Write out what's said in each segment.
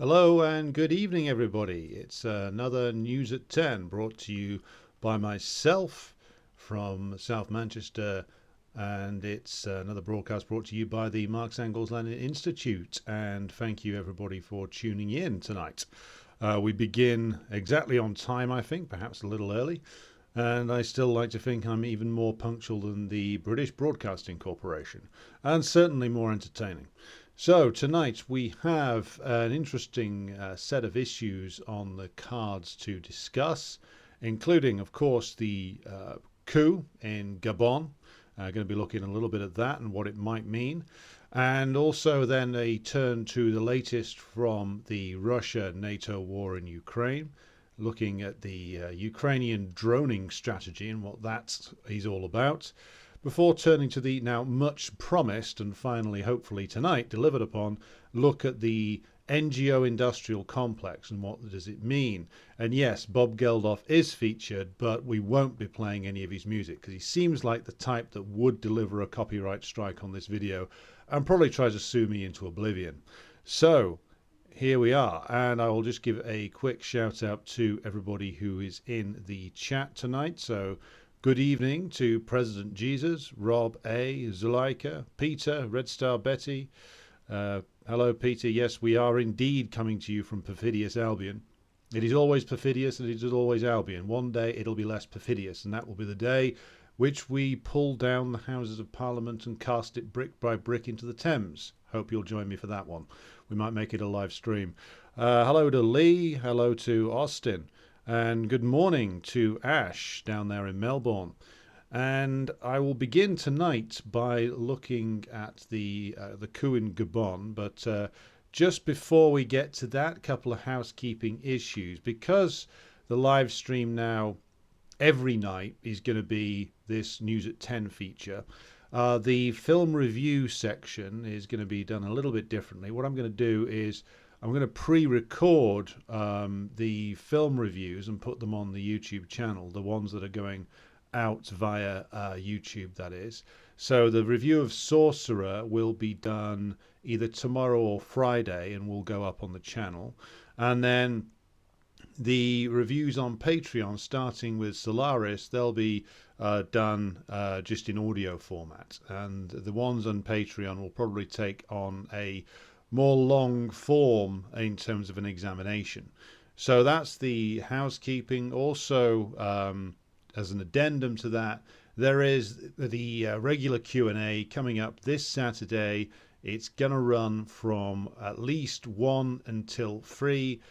Hello and good evening, everybody. It's another News at 10 brought to you by myself from South Manchester, and it's another broadcast brought to you by the Marx Engels Lenin Institute. And thank you, everybody, for tuning in tonight. We begin exactly on time, I think, perhaps a little early, and I still like to think I'm even more punctual than the British Broadcasting Corporation, and certainly more entertaining. So tonight we have an interesting set of issues on the cards to discuss, including, of course, the coup in Gabon. Going to be looking a little bit at that and what it might mean. And also then a turn to the latest from the Russia-NATO war in Ukraine, looking at the Ukrainian droning strategy and what that is all about, before turning to the now much promised and finally, hopefully tonight, delivered upon look at the NGO Industrial Complex and what does it mean. And yes, Bob Geldof is featured, but we won't be playing any of his music because he seems like the type that would deliver a copyright strike on this video and probably try to sue me into oblivion. So here we are, and I will just give a quick shout out to everybody who is in the chat tonight. So good evening to President Jesus, Rob A, Zuleika, Peter, Red Star Betty. Hello, Peter. Yes, we are indeed coming to you from perfidious Albion. It is always perfidious and it is always Albion. One day it'll be less perfidious, and that will be the day which we pull down the Houses of Parliament and cast it brick by brick into the Thames. Hope you'll join me for that one. We might make it a live stream. Hello to Lee. Hello to Austin. And good morning to Ash down there in Melbourne. And I will begin tonight by looking at the coup in Gabon. But just before we get to that, couple of housekeeping issues. Because the live stream now every night is going to be this News at 10 feature, the film review section is going to be done a little bit differently. What I'm going to do is I'm going to pre-record the film reviews and put them on the YouTube channel, the ones that are going out via YouTube, that is. So the review of Sorcerer will be done either tomorrow or Friday and will go up on the channel. And then the reviews on Patreon, starting with Solaris, they'll be done just in audio format. And the ones on Patreon will probably take on a more long form in terms of an examination. So that's the housekeeping. Also, as an addendum to that, there is the regular Q&A coming up this Saturday. It's going to run from at least 1 until 3.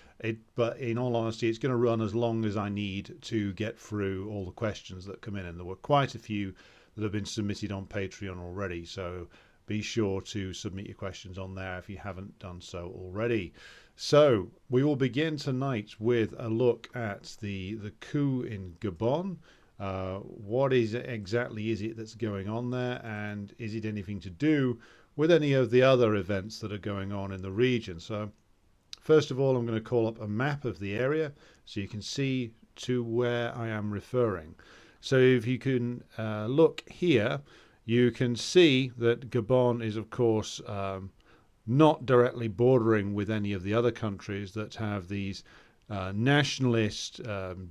But in all honesty, it's going to run as long as I need to get through all the questions that come in. And there were quite a few that have been submitted on Patreon already. So be sure to submit your questions on there if you haven't done so already. So we will begin tonight with a look at the coup in Gabon. What is it exactly is it that's going on there, and is it anything to do with any of the other events that are going on in the region? So first of all, I'm going to call up a map of the area so you can see to where I am referring. So if you can look here, you can see that Gabon is, of course, not directly bordering with any of the other countries that have these nationalist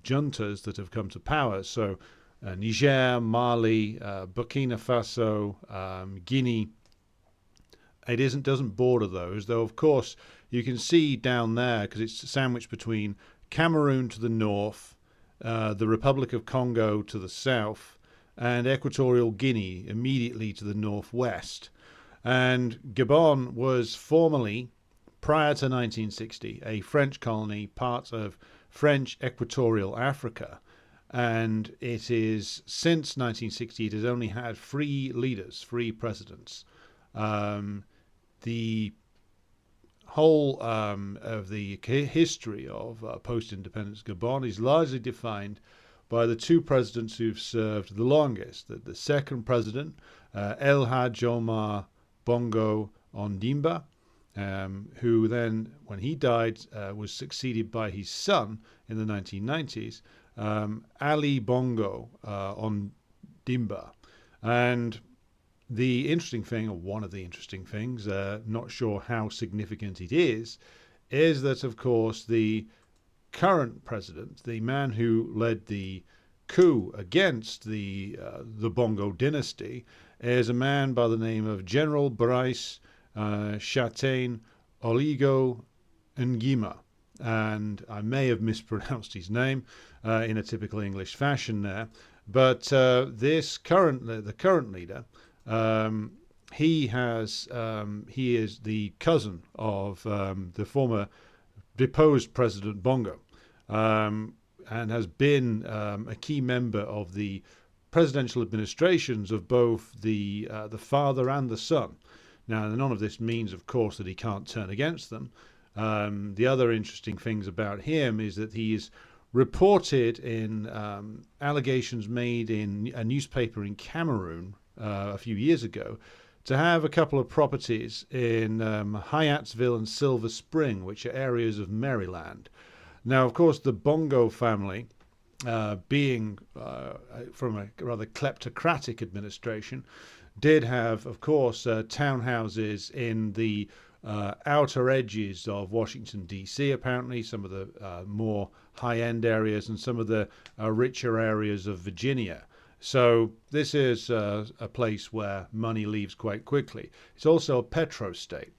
juntas that have come to power. So Niger, Mali, Burkina Faso, Guinea. It doesn't border those, though, of course, you can see down there, because it's sandwiched between Cameroon to the north, the Republic of Congo to the south, and Equatorial Guinea immediately to the northwest. And Gabon was formerly, prior to 1960, a French colony, part of French Equatorial Africa. And it is, since 1960, it has only had 3 leaders, 3 presidents. The whole of the history of post-independence Gabon is largely defined by the 2 presidents who've served the longest. The second president, El Hadj Omar Bongo Ondimba, who then, when he died, was succeeded by his son in the 1990s, Ali Bongo Ondimba. And the interesting thing, or one of the interesting things, not sure how significant it is is that, of course, the current president, the man who led the coup against the Bongo dynasty, is a man by the name of General Brice Chatain Oligo Nguema. And I may have mispronounced his name in a typical English fashion there. But the current leader, he is the cousin of the former deposed President Bongo, and has been a key member of the presidential administrations of both the father and the son. Now, none of this means, of course, that he can't turn against them. The other interesting things about him is that he is reported in allegations made in a newspaper in Cameroon a few years ago to have a couple of properties in Hyattsville and Silver Spring, which are areas of Maryland. Now, of course, the Bongo family, being from a rather kleptocratic administration, did have, of course, townhouses in the outer edges of Washington, D.C., apparently, some of the more high-end areas and some of the richer areas of Virginia. So this is a place where money leaves quite quickly. It's also a petrostate.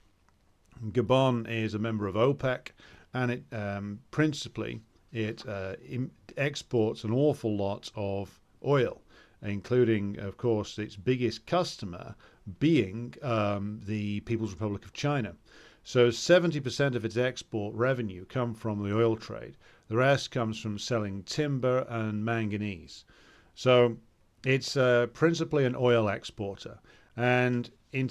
Gabon is a member of OPEC, and it principally it exports an awful lot of oil, including, of course, its biggest customer being the People's Republic of China. So 70% of its export revenue come from the oil trade. The rest comes from selling timber and manganese. So it's principally an oil exporter. And in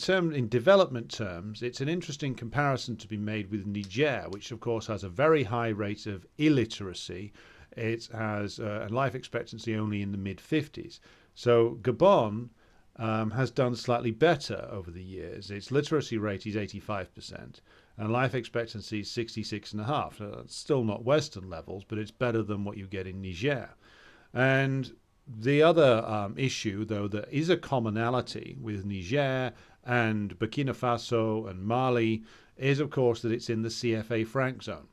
development terms, it's an interesting comparison to be made with Niger, which of course has a very high rate of illiteracy. It has a life expectancy only in the mid-50s. So Gabon has done slightly better over the years. Its literacy rate is 85%, and life expectancy is 66.5. It's still not Western levels, but it's better than what you get in Niger. And the other issue, though, there is a commonality with Niger and Burkina Faso and Mali, is, of course, that it's in the CFA franc zone.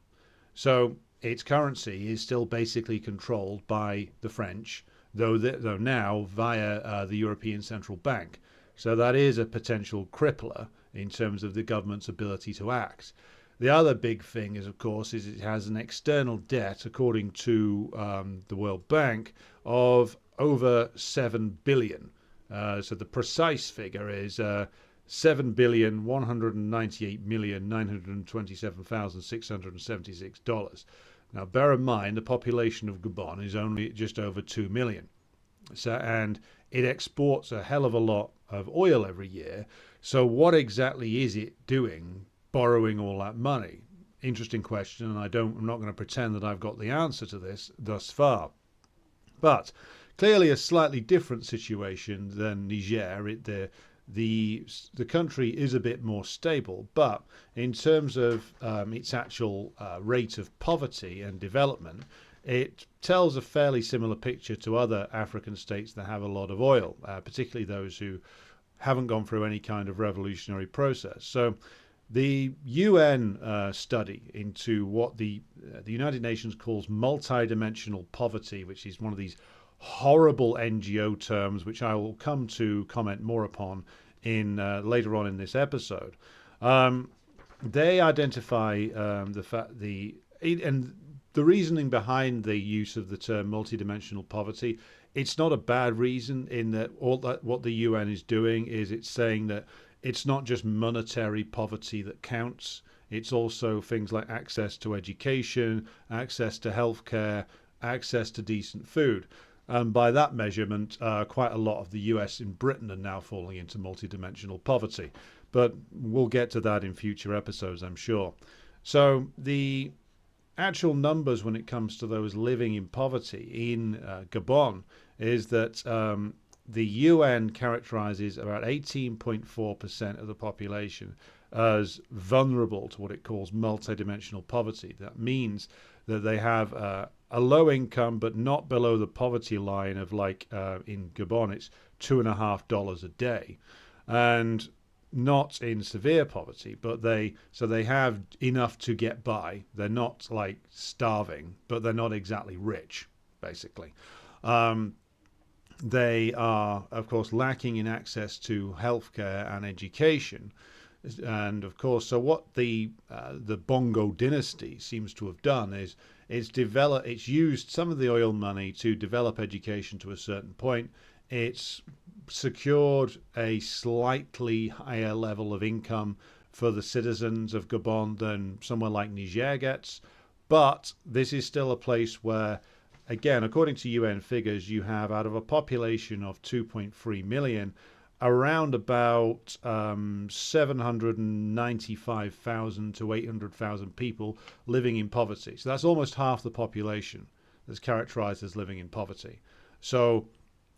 So its currency is still basically controlled by the French, though now via the European Central Bank. So that is a potential crippler in terms of the government's ability to act. The other big thing is, of course, is it has an external debt, according to the World Bank, of over 7 billion. So the precise figure is $7,198,927,676. Now, bear in mind, the population of Gabon is only just over 2 million. So, and it exports a hell of a lot of oil every year. So what exactly is it doing, borrowing all that money? Interesting question, and I'm not going to pretend that I've got the answer to this thus far. But clearly a slightly different situation than Niger. The country is a bit more stable, but in terms of its actual rate of poverty and development, it tells a fairly similar picture to other African states that have a lot of oil, particularly those who haven't gone through any kind of revolutionary process. So the UN study into what the United Nations calls multidimensional poverty, which is one of these horrible NGO terms, which I will come to comment more upon in later on in this episode. They identify the reasoning behind the use of the term multidimensional poverty. It's not a bad reason, in that what the UN is doing is it's saying that it's not just monetary poverty that counts. It's also things like access to education, access to healthcare, access to decent food. And by that measurement, quite a lot of the US and Britain are now falling into multidimensional poverty. But we'll get to that in future episodes, I'm sure. So the actual numbers when it comes to those living in poverty in Gabon is that the UN characterizes about 18.4% of the population as vulnerable to what it calls multidimensional poverty. That means that they have a low income, but not below the poverty line of, like in Gabon, it's $2.50 a day. And not in severe poverty, but they have enough to get by. They're not like starving, but they're not exactly rich, basically. Um, they are, of course, lacking in access to healthcare and education. And of course, so what the Bongo dynasty seems to have done is it's used some of the oil money to develop education to a certain point. It's secured a slightly higher level of income for the citizens of Gabon than somewhere like Niger gets, but this is still a place where, again, according to UN figures, you have, out of a population of 2.3 million, around about 795,000 to 800,000 people living in poverty. So that's almost half the population that's characterized as living in poverty. So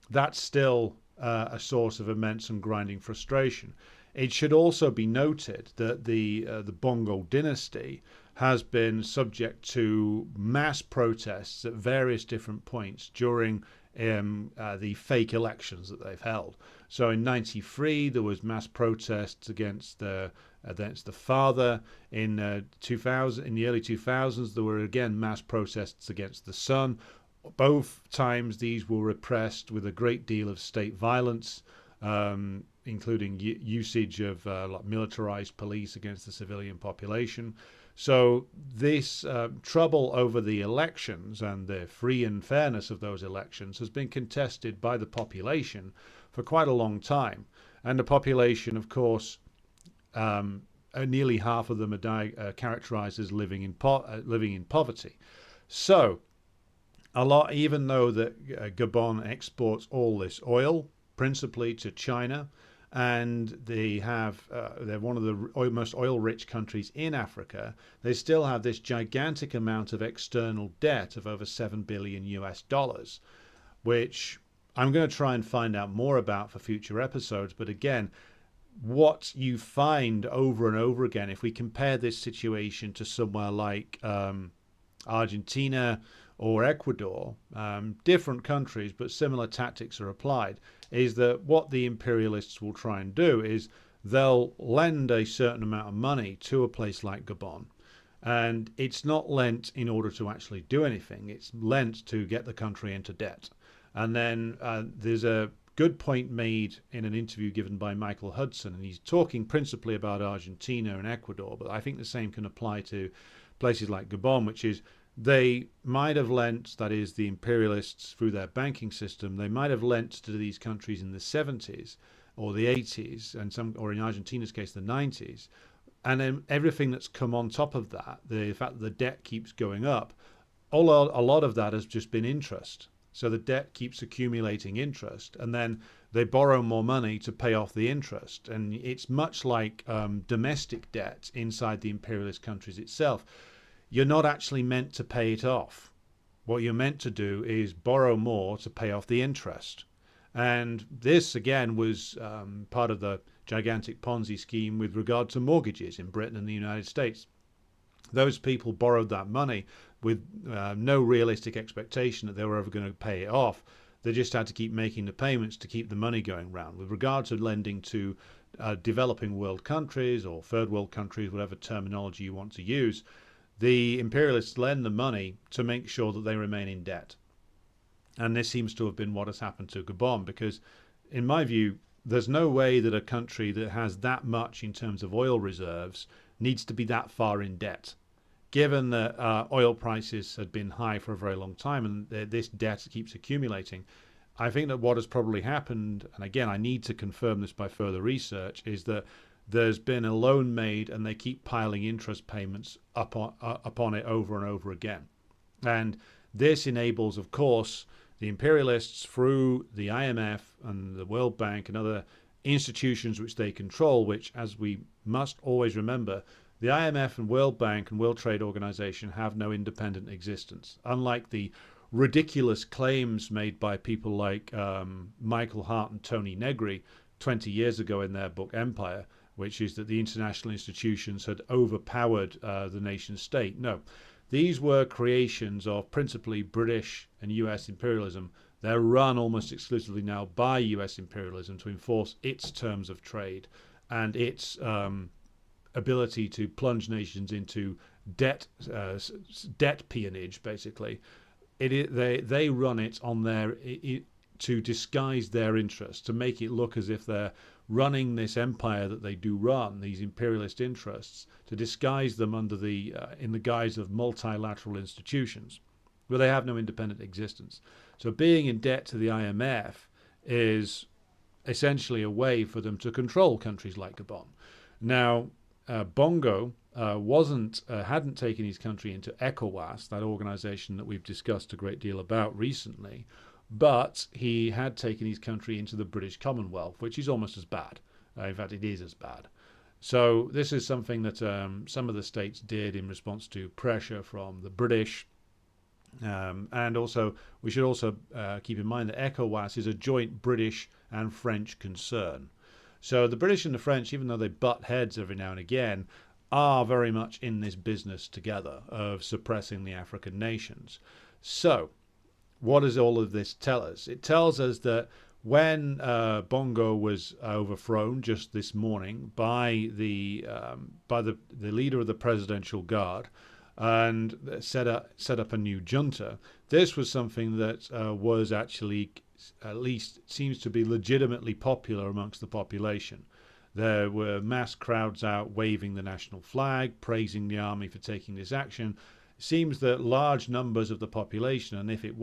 that's still a source of immense and grinding frustration. It should also be noted that the Bongo dynasty has been subject to mass protests at various different points during the fake elections that they've held. So in '93 there was mass protests against the father. In 2000, in the early 2000s, there were again mass protests against the son. Both times these were repressed with a great deal of state violence, including usage of like militarized police against the civilian population. So this trouble over the elections and the free and fairness of those elections has been contested by the population for quite a long time. And the population, of course, nearly half of them are characterized as living in poverty. So a lot, even though that Gabon exports all this oil, principally to China, and they're one of the most oil-rich countries in Africa, they still have this gigantic amount of external debt of over $7 billion US, which I'm going to try and find out more about for future episodes. But again, what you find over and over again, if we compare this situation to somewhere like Argentina or Ecuador, different countries, but similar tactics are applied, is that what the imperialists will try and do is they'll lend a certain amount of money to a place like Gabon. And it's not lent in order to actually do anything. It's lent to get the country into debt. And then there's a good point made in an interview given by Michael Hudson, and he's talking principally about Argentina and Ecuador, but I think the same can apply to places like Gabon, which is they might have lent, that is, the imperialists through their banking system, they might have lent to these countries in the 70s or the 80s, or in Argentina's case, the 90s. And then everything that's come on top of that, the fact that the debt keeps going up, a lot of that has just been interest. So the debt keeps accumulating interest, and then they borrow more money to pay off the interest. And it's much like domestic debt inside the imperialist countries itself. You're not actually meant to pay it off. What you're meant to do is borrow more to pay off the interest. And this, again, was part of the gigantic Ponzi scheme with regard to mortgages in Britain and the United States. Those people borrowed that money with no realistic expectation that they were ever going to pay it off. They just had to keep making the payments to keep the money going round. With regard to lending to developing world countries or third world countries, whatever terminology you want to use, the imperialists lend the money to make sure that they remain in debt. And this seems to have been what has happened to Gabon, because in my view, there's no way that a country that has that much in terms of oil reserves needs to be that far in debt. Given that oil prices had been high for a very long time and this debt keeps accumulating, I think that what has probably happened, and again, I need to confirm this by further research, is that there's been a loan made and they keep piling interest payments upon it over and over again. And this enables, of course, the imperialists through the IMF and the World Bank and other institutions which they control, which, as we must always remember, the IMF and World Bank and World Trade Organization have no independent existence. Unlike the ridiculous claims made by people like Michael Hart and Tony Negri 20 years ago in their book Empire, which is that the international institutions had overpowered the nation state. No, these were creations of principally British and US imperialism. They're run almost exclusively now by US imperialism to enforce its terms of trade. and its ability to plunge nations into debt peonage, basically. They run it on to disguise their interests, to make it look as if they're running this empire that they do run, these imperialist interests, to disguise them under in the guise of multilateral institutions, where they have no independent existence. So being in debt to the IMF is essentially a way for them to control countries like Gabon. Now, Bongo hadn't taken his country into ECOWAS, that organization that we've discussed a great deal about recently, but he had taken his country into the British Commonwealth, which is almost as bad. In fact, it is as bad. So this is something that some of the states did in response to pressure from the British. And also, we should also keep in mind that ECOWAS is a joint British and French concern. So the British and the French, even though they butt heads every now and again, are very much in this business together of suppressing the African nations. So what does all of this tell us? It tells us that when Bongo was overthrown just this morning by the leader of the Presidential Guard and set up a new junta, this was something that was actually, at least seems to be legitimately popular amongst the population. There were mass crowds out waving the national flag, praising the army for taking this action. It seems that large numbers of the population, and if it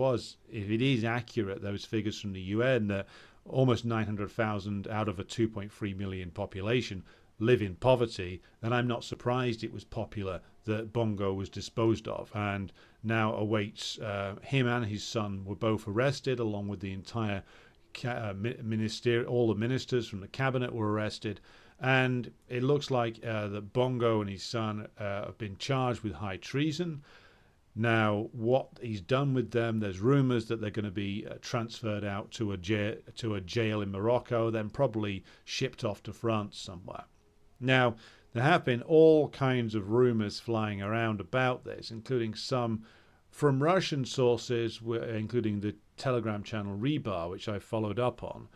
is accurate, those figures from the UN, that almost 900,000 out of a 2.3 million population live in poverty, then I'm not surprised it was popular that Bongo was disposed of, and now awaits him and his son were both arrested, along with the entire all the ministers from the cabinet were arrested, and it looks like that Bongo and his son have been charged with high treason. Now, what he's done with them, there's rumours that they're going to be transferred out to a jail in Morocco, then probably shipped off to France somewhere. Now, there have been all kinds of rumours flying around about this, including some from Russian sources, including the Telegram channel Rebar, which I followed up on.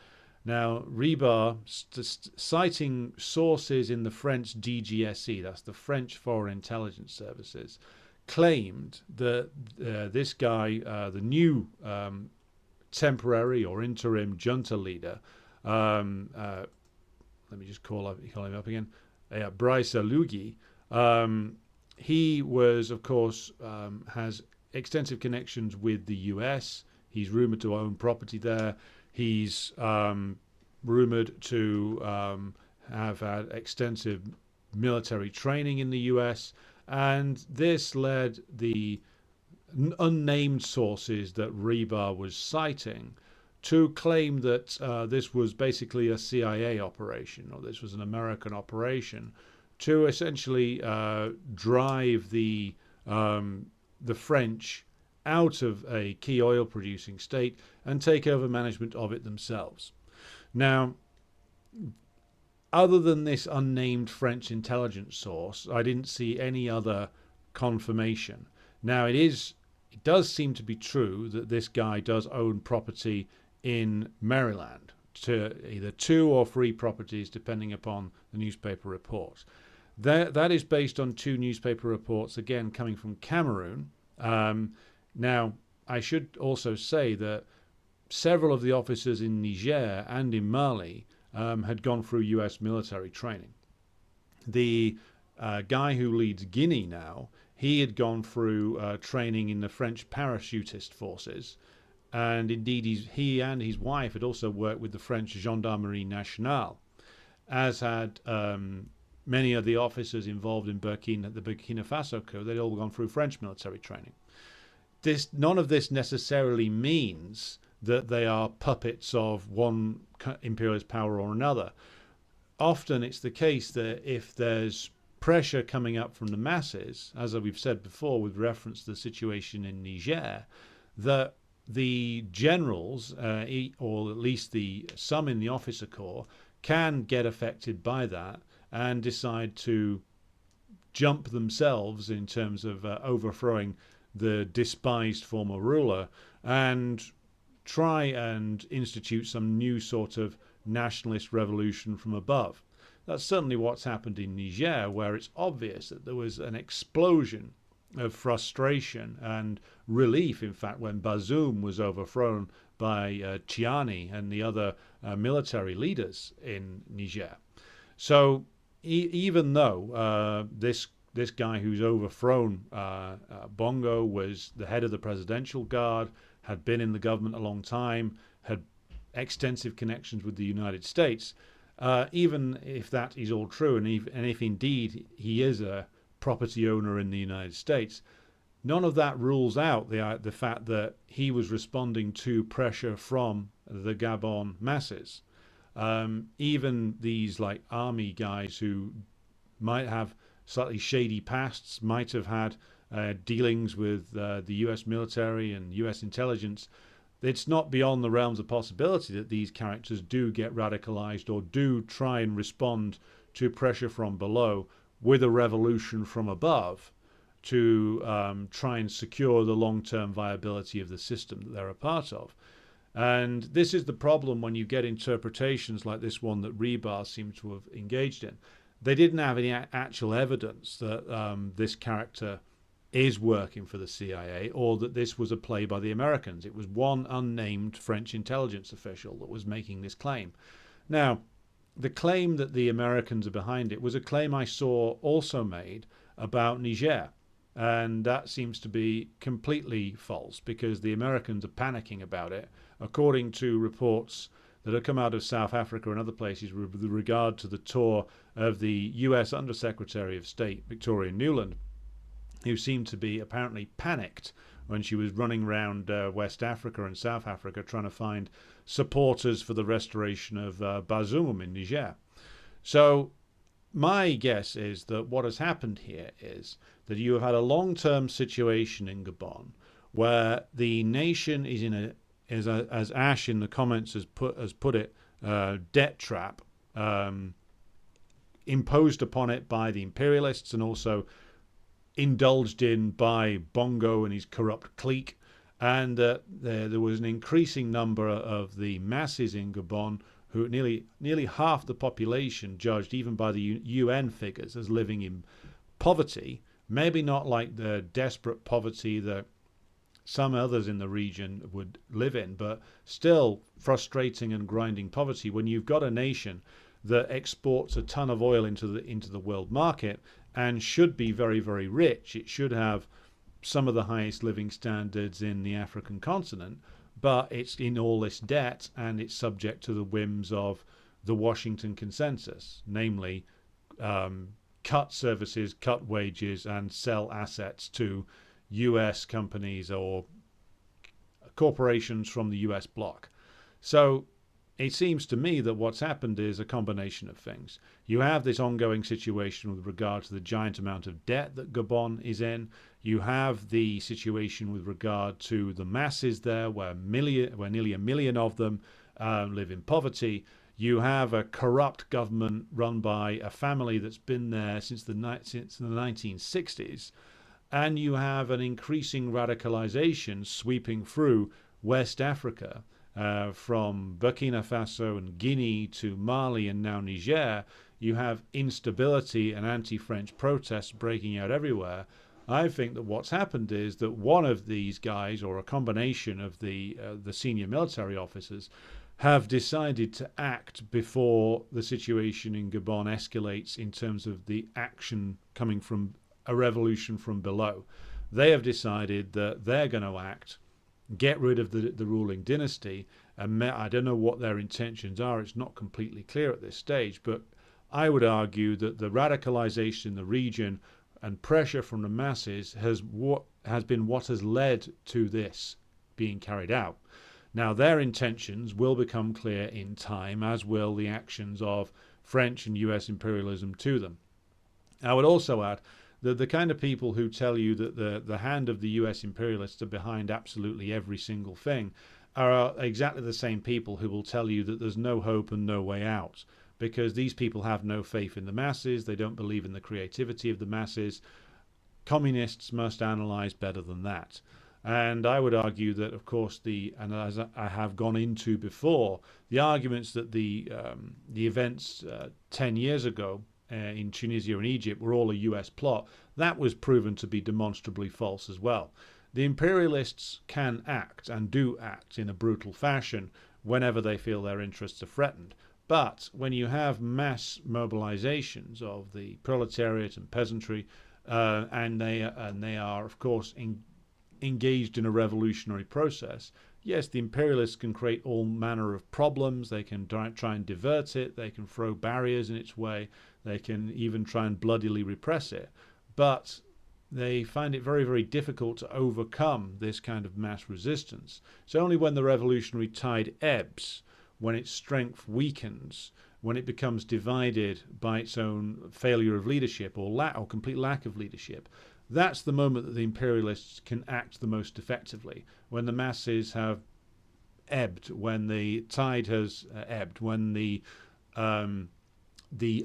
Now, Rebar, citing sources in the French DGSE, that's the French Foreign Intelligence Services, claimed that this guy, the new temporary or interim junta leader, let me just call him up again, Brice Oligui, he was, of course, has extensive connections with the US. He's rumored to own property there. He's rumored to have had extensive military training in the US. And this led the unnamed sources that Rebar was citing to claim that this was basically a CIA operation, or this was an American operation, to essentially drive the French out of a key oil-producing state and take over management of it themselves. Now, other than this unnamed French intelligence source, I didn't see any other confirmation. Now, it does seem to be true that this guy does own property in Maryland, to either 2 or 3 properties, depending upon the newspaper reports. That is based on 2 newspaper reports, again, coming from Cameroon. Now, I should also say that several of the officers in Niger and in Mali had gone through US military training. The guy who leads Guinea now, he had gone through training in the French parachutist forces. And indeed, he and his wife had also worked with the French Gendarmerie Nationale, as had many of the officers involved in the Burkina Faso coup. They'd all gone through French military training. None of this necessarily means that they are puppets of one imperialist power or another. Often it's the case that if there's pressure coming up from the masses, as we've said before with reference to the situation in Niger, that the generals, or at least some in the officer corps, can get affected by that and decide to jump themselves in terms of overthrowing the despised former ruler and try and institute some new sort of nationalist revolution from above. that's certainly what's happened in Niger, where it's obvious that there was an explosion of frustration and relief, in fact, when Bazoum was overthrown by Chiani and the other military leaders in Niger. So even though this guy who's overthrown Bongo was the head of the presidential guard, had been in the government a long time, had extensive connections with the United States, even if that is all true, and if indeed he is a property owner in the United States, none of that rules out the fact that he was responding to pressure from the Gabon masses. Even these like army guys who might have slightly shady pasts, might have had dealings with the US military and US intelligence, it's not beyond the realms of possibility that these characters do get radicalized or do try and respond to pressure from below with a revolution from above to try and secure the long-term viability of the system that they're a part of. And this is the problem when you get interpretations like this one that Rebar seems to have engaged in. They didn't have any actual evidence that this character is working for the CIA or that this was a play by the Americans. It was one unnamed French intelligence official that was making this claim. Now, the claim that the Americans are behind it was a claim I saw also made about Niger. And that seems to be completely false because the Americans are panicking about it, according to reports that have come out of South Africa and other places with regard to the tour of the US Undersecretary of State, Victoria Nuland, who seemed to be apparently panicked when she was running around West Africa and South Africa trying to find supporters for the restoration of Bazoum in Niger. So my guess is that what has happened here is that you have had a long-term situation in Gabon where the nation is in a, as Ash in the comments has put it, debt trap imposed upon it by the imperialists and also indulged in by Bongo and his corrupt clique, and there was an increasing number of the masses in Gabon who nearly half the population judged even by the UN figures as living in poverty, maybe not like the desperate poverty that some others in the region would live in, but still frustrating and grinding poverty when you've got a nation that exports a ton of oil into the world market and should be very, very rich. It should have some of the highest living standards in the African continent, but it's in all this debt and it's subject to the whims of the Washington Consensus, namely cut services, cut wages, and sell assets to US companies or corporations from the US bloc. So it seems to me that what's happened is a combination of things. You have this ongoing situation with regard to the giant amount of debt that Gabon is in. You have the situation with regard to the masses there, where nearly a million of them live in poverty. You have a corrupt government run by a family that's been there since the 1960s. And you have an increasing radicalization sweeping through West Africa, from Burkina Faso and Guinea to Mali and now Niger. You have instability and anti-French protests breaking out everywhere. I think that what's happened is that one of these guys, or a combination of the senior military officers, have decided to act before the situation in Gabon escalates in terms of the action coming from a revolution from below. They have decided that they're going to act, get rid of the ruling dynasty, and I don't know what their intentions are. It's not completely clear at this stage, but I would argue that the radicalization in the region and pressure from the masses has been what has led to this being carried out. Now, their intentions will become clear in time, as will the actions of French and US imperialism to them. I would also add that the kind of people who tell you that the hand of the US imperialists are behind absolutely every single thing are exactly the same people who will tell you that there's no hope and no way out, because these people have no faith in the masses. They don't believe in the creativity of the masses. Communists must analyze better than that. And I would argue that, of course, and as I have gone into before, the arguments that the events 10 years ago in Tunisia and Egypt were all a US plot, that was proven to be demonstrably false as well. The imperialists can act and do act in a brutal fashion whenever they feel their interests are threatened. But when you have mass mobilizations of the proletariat and peasantry, and they are, of course, engaged in a revolutionary process, yes, the imperialists can create all manner of problems. They can try and divert it. They can throw barriers in its way. They can even try and bloodily repress it. But they find it very, very difficult to overcome this kind of mass resistance. It's only when the revolutionary tide ebbs, when its strength weakens, when it becomes divided by its own failure of leadership or complete lack of leadership, that's the moment that the imperialists can act the most effectively, when the masses have ebbed, when the tide has ebbed, when the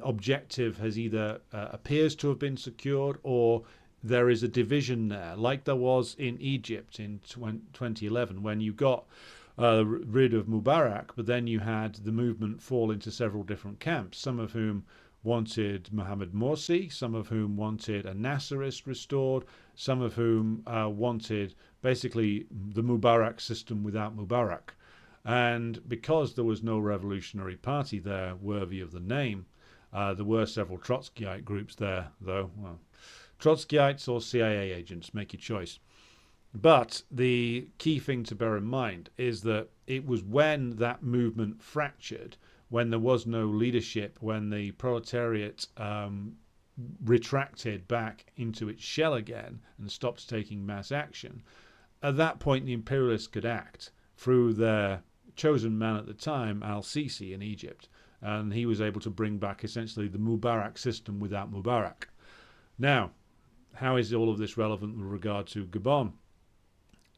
objective has either appears to have been secured, or there is a division there, like there was in Egypt in 2011, when you got rid of Mubarak, but then you had the movement fall into several different camps, some of whom wanted Mohamed Morsi, some of whom wanted a Nasserist restored, some of whom wanted basically the Mubarak system without Mubarak. And because there was no revolutionary party there worthy of the name, there were several Trotskyite groups there, though. Well, Trotskyites or CIA agents, make your choice. But the key thing to bear in mind is that it was when that movement fractured, when there was no leadership, when the proletariat retracted back into its shell again and stopped taking mass action, at that point the imperialists could act through their chosen man at the time, al-Sisi in Egypt. And he was able to bring back essentially the Mubarak system without Mubarak. Now, how is all of this relevant with regard to Gabon?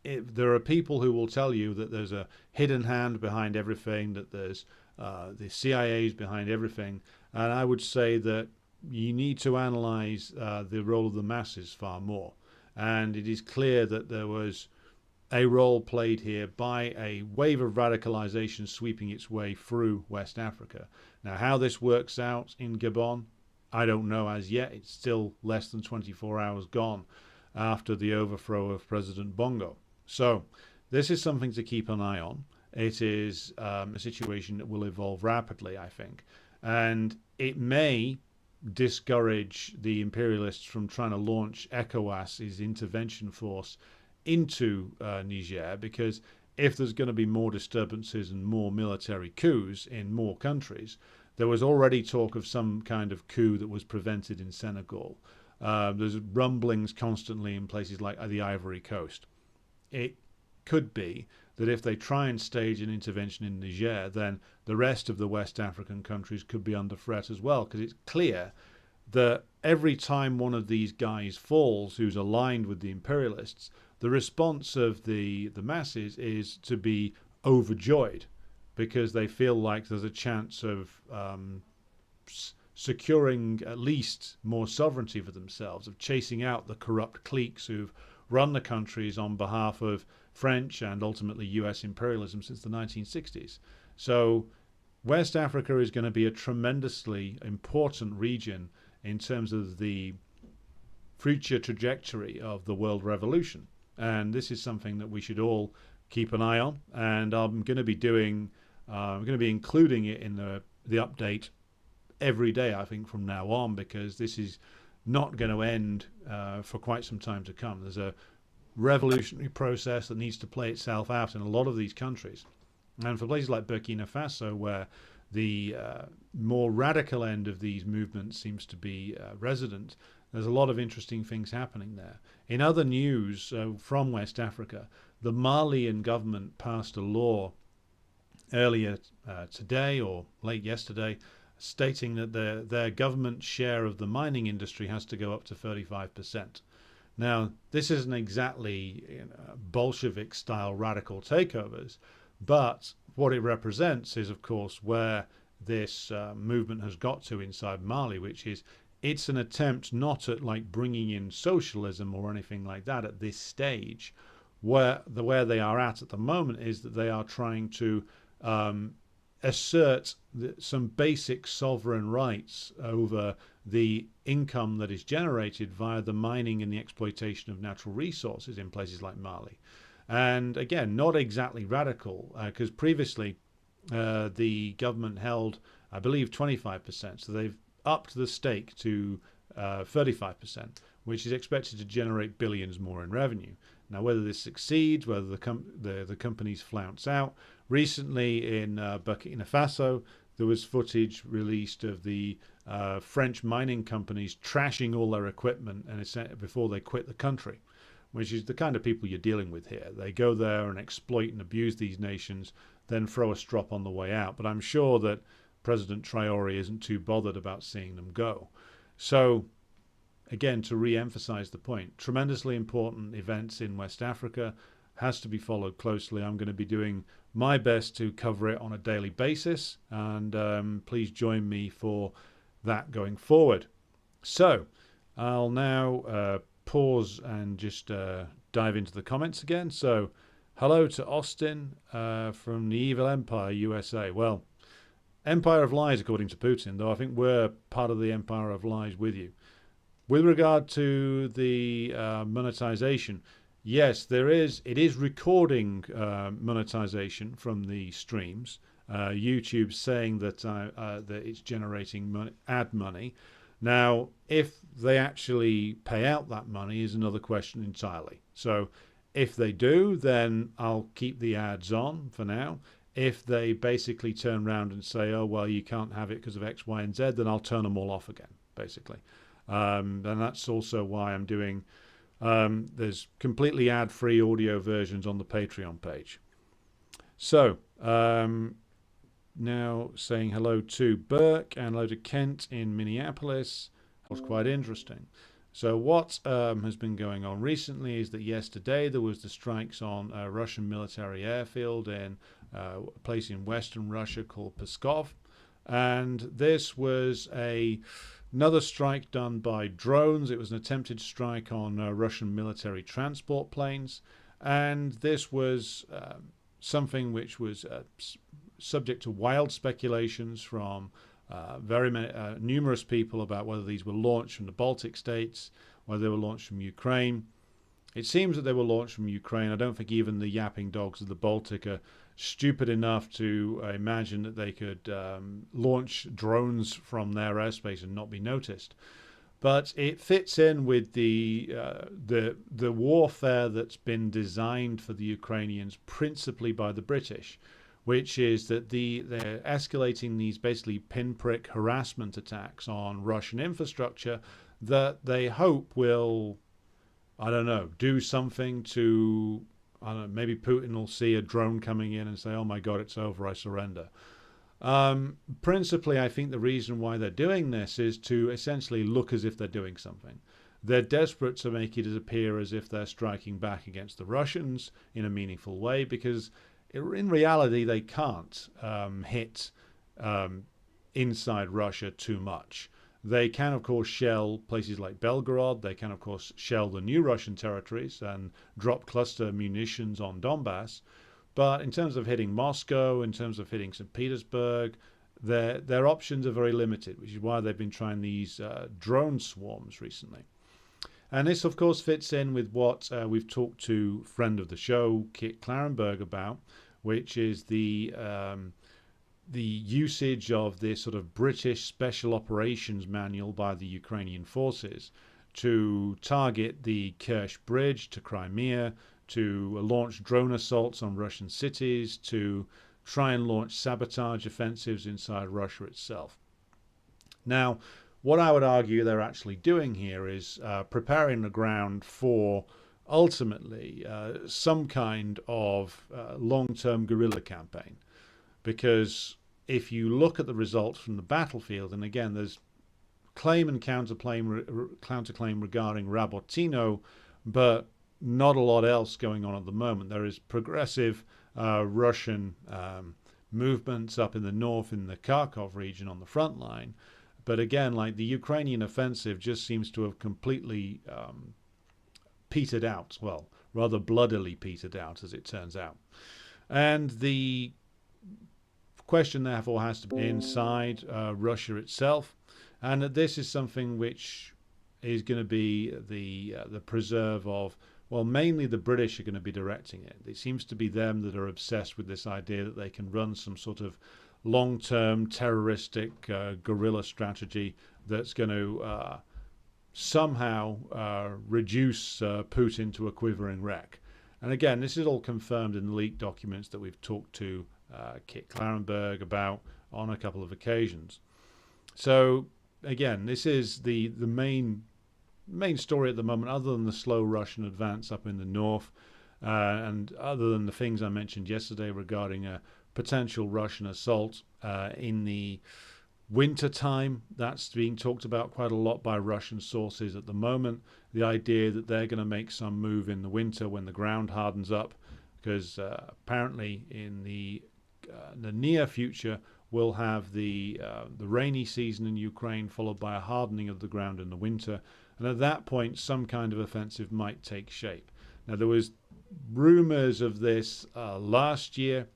There are people who will tell you that there's a hidden hand behind everything, that there's the CIA's behind everything, and I would say that you need to analyze the role of the masses far more. And it is clear that there was a role played here by a wave of radicalization sweeping its way through West Africa. Now, how this works out in Gabon, I don't know as yet. It's still less than 24 hours gone after the overthrow of President Bongo. So this is something to keep an eye on. It is a situation that will evolve rapidly, I think. And it may discourage the imperialists from trying to launch ECOWAS's intervention force into Niger, because if there's going to be more disturbances and more military coups in more countries, there was already talk of some kind of coup that was prevented in Senegal. There's rumblings constantly in places like the Ivory Coast. It could be that if they try and stage an intervention in Niger, then the rest of the West African countries could be under threat as well, because it's clear that every time one of these guys falls who's aligned with the imperialists, the response of the masses is to be overjoyed, because they feel like there's a chance of securing at least more sovereignty for themselves, of chasing out the corrupt cliques who've run the countries on behalf of French and ultimately US imperialism since the 1960s. So West Africa is going to be a tremendously important region in terms of the future trajectory of the world revolution. And this is something that we should all keep an eye on. And I'm going to be including it in the update every day, I think, from now on, because this is not going to end for quite some time to come. There's a revolutionary process that needs to play itself out in a lot of these countries. And for places like Burkina Faso, where the more radical end of these movements seems to be resident, there's a lot of interesting things happening there. In other news from West Africa, the Malian government passed a law earlier today or late yesterday, stating that their government share of the mining industry has to go up to 35%. Now, this isn't exactly Bolshevik-style radical takeovers, but what it represents is, of course, where this movement has got to inside Mali, which is it's an attempt not at like bringing in socialism or anything like that at this stage, where they are at the moment is that they are trying to assert some basic sovereign rights over the income that is generated via the mining and the exploitation of natural resources in places like Mali. And again, not exactly radical, because previously the government held, I believe, 25%. So they've upped the stake to 35%, which is expected to generate billions more in revenue. Now, whether this succeeds, whether the companies flounce out. Recently in Burkina Faso, there was footage released of the French mining companies trashing all their equipment and before they quit the country, which is the kind of people you're dealing with here. They go there and exploit and abuse these nations, then throw a strop on the way out. But I'm sure that President Traore isn't too bothered about seeing them go. So, again, to re-emphasize the point, tremendously important events in West Africa, has to be followed closely. I'm going to be doing my best to cover it on a daily basis, and please join me for that going forward. So I'll now pause and just dive into the comments again. So hello to Austin from the Evil Empire, USA. Well, Empire of Lies, according to Putin, though I think we're part of the Empire of Lies with you. With regard to the monetization, yes, it is recording monetization from the streams. YouTube saying that it's generating ad money. Now, if they actually pay out that money is another question entirely. So if they do, then I'll keep the ads on for now. If they basically turn around and say, oh, well, you can't have it because of X, Y, and Z, then I'll turn them all off again, basically. And that's also why I'm doing, there's completely ad-free audio versions on the Patreon page. So, now saying hello to Burke and hello to Kent in Minneapolis. That was quite interesting. So what has been going on recently is that yesterday there was the strikes on a Russian military airfield in a place in western Russia called Pskov. And this was another strike done by drones. It was an attempted strike on Russian military transport planes. And this was something which was subject to wild speculations from numerous people about whether these were launched from the Baltic states, whether they were launched from Ukraine. It seems that they were launched from Ukraine. I don't think even the yapping dogs of the Baltic are stupid enough to imagine that they could launch drones from their airspace and not be noticed. But it fits in with the warfare that's been designed for the Ukrainians principally by the British, which is that they're escalating these basically pinprick harassment attacks on Russian infrastructure that they hope will, I don't know, do something to, I don't know, maybe Putin will see a drone coming in and say, oh my God, it's over, I surrender. Principally, I think the reason why they're doing this is to essentially look as if they're doing something. They're desperate to make it appear as if they're striking back against the Russians in a meaningful way, because in reality, they can't hit inside Russia too much. They can, of course, shell places like Belgorod. They can, of course, shell the new Russian territories and drop cluster munitions on Donbass. But in terms of hitting Moscow, in terms of hitting St. Petersburg, their options are very limited, which is why they've been trying these drone swarms recently. And this, of course, fits in with what we've talked to friend of the show, Kit Clarenberg, about, which is the usage of this sort of British Special Operations Manual by the Ukrainian forces to target the Kerch Bridge to Crimea, to launch drone assaults on Russian cities, to try and launch sabotage offensives inside Russia itself. Now, what I would argue they're actually doing here is preparing the ground for ultimately some kind of long-term guerrilla campaign. Because if you look at the results from the battlefield, and again, there's claim and counterclaim regarding Rabotino, but not a lot else going on at the moment. There is progressive Russian movements up in the north in the Kharkov region on the front line. But again, like the Ukrainian offensive just seems to have completely petered out. Well, rather bloodily petered out, as it turns out. And the question, therefore, has to be inside Russia itself, and that this is something which is going to be the preserve of, well, mainly the British are going to be directing it. It seems to be them that are obsessed with this idea that they can run some sort of long-term terroristic guerrilla strategy that's going to somehow reduce Putin to a quivering wreck. And again, this is all confirmed in the leaked documents that we've talked to Kit Clarenberg about on a couple of occasions. So again, this is the main story at the moment, other than the slow Russian advance up in the north, and other than the things I mentioned yesterday regarding a potential Russian assault in the winter time. That's being talked about quite a lot by Russian sources at the moment. The idea that they're going to make some move in the winter when the ground hardens up, because apparently in the near future we'll have the rainy season in Ukraine, followed by a hardening of the ground in the winter, and at that point some kind of offensive might take shape. Now, there was rumors of this last year,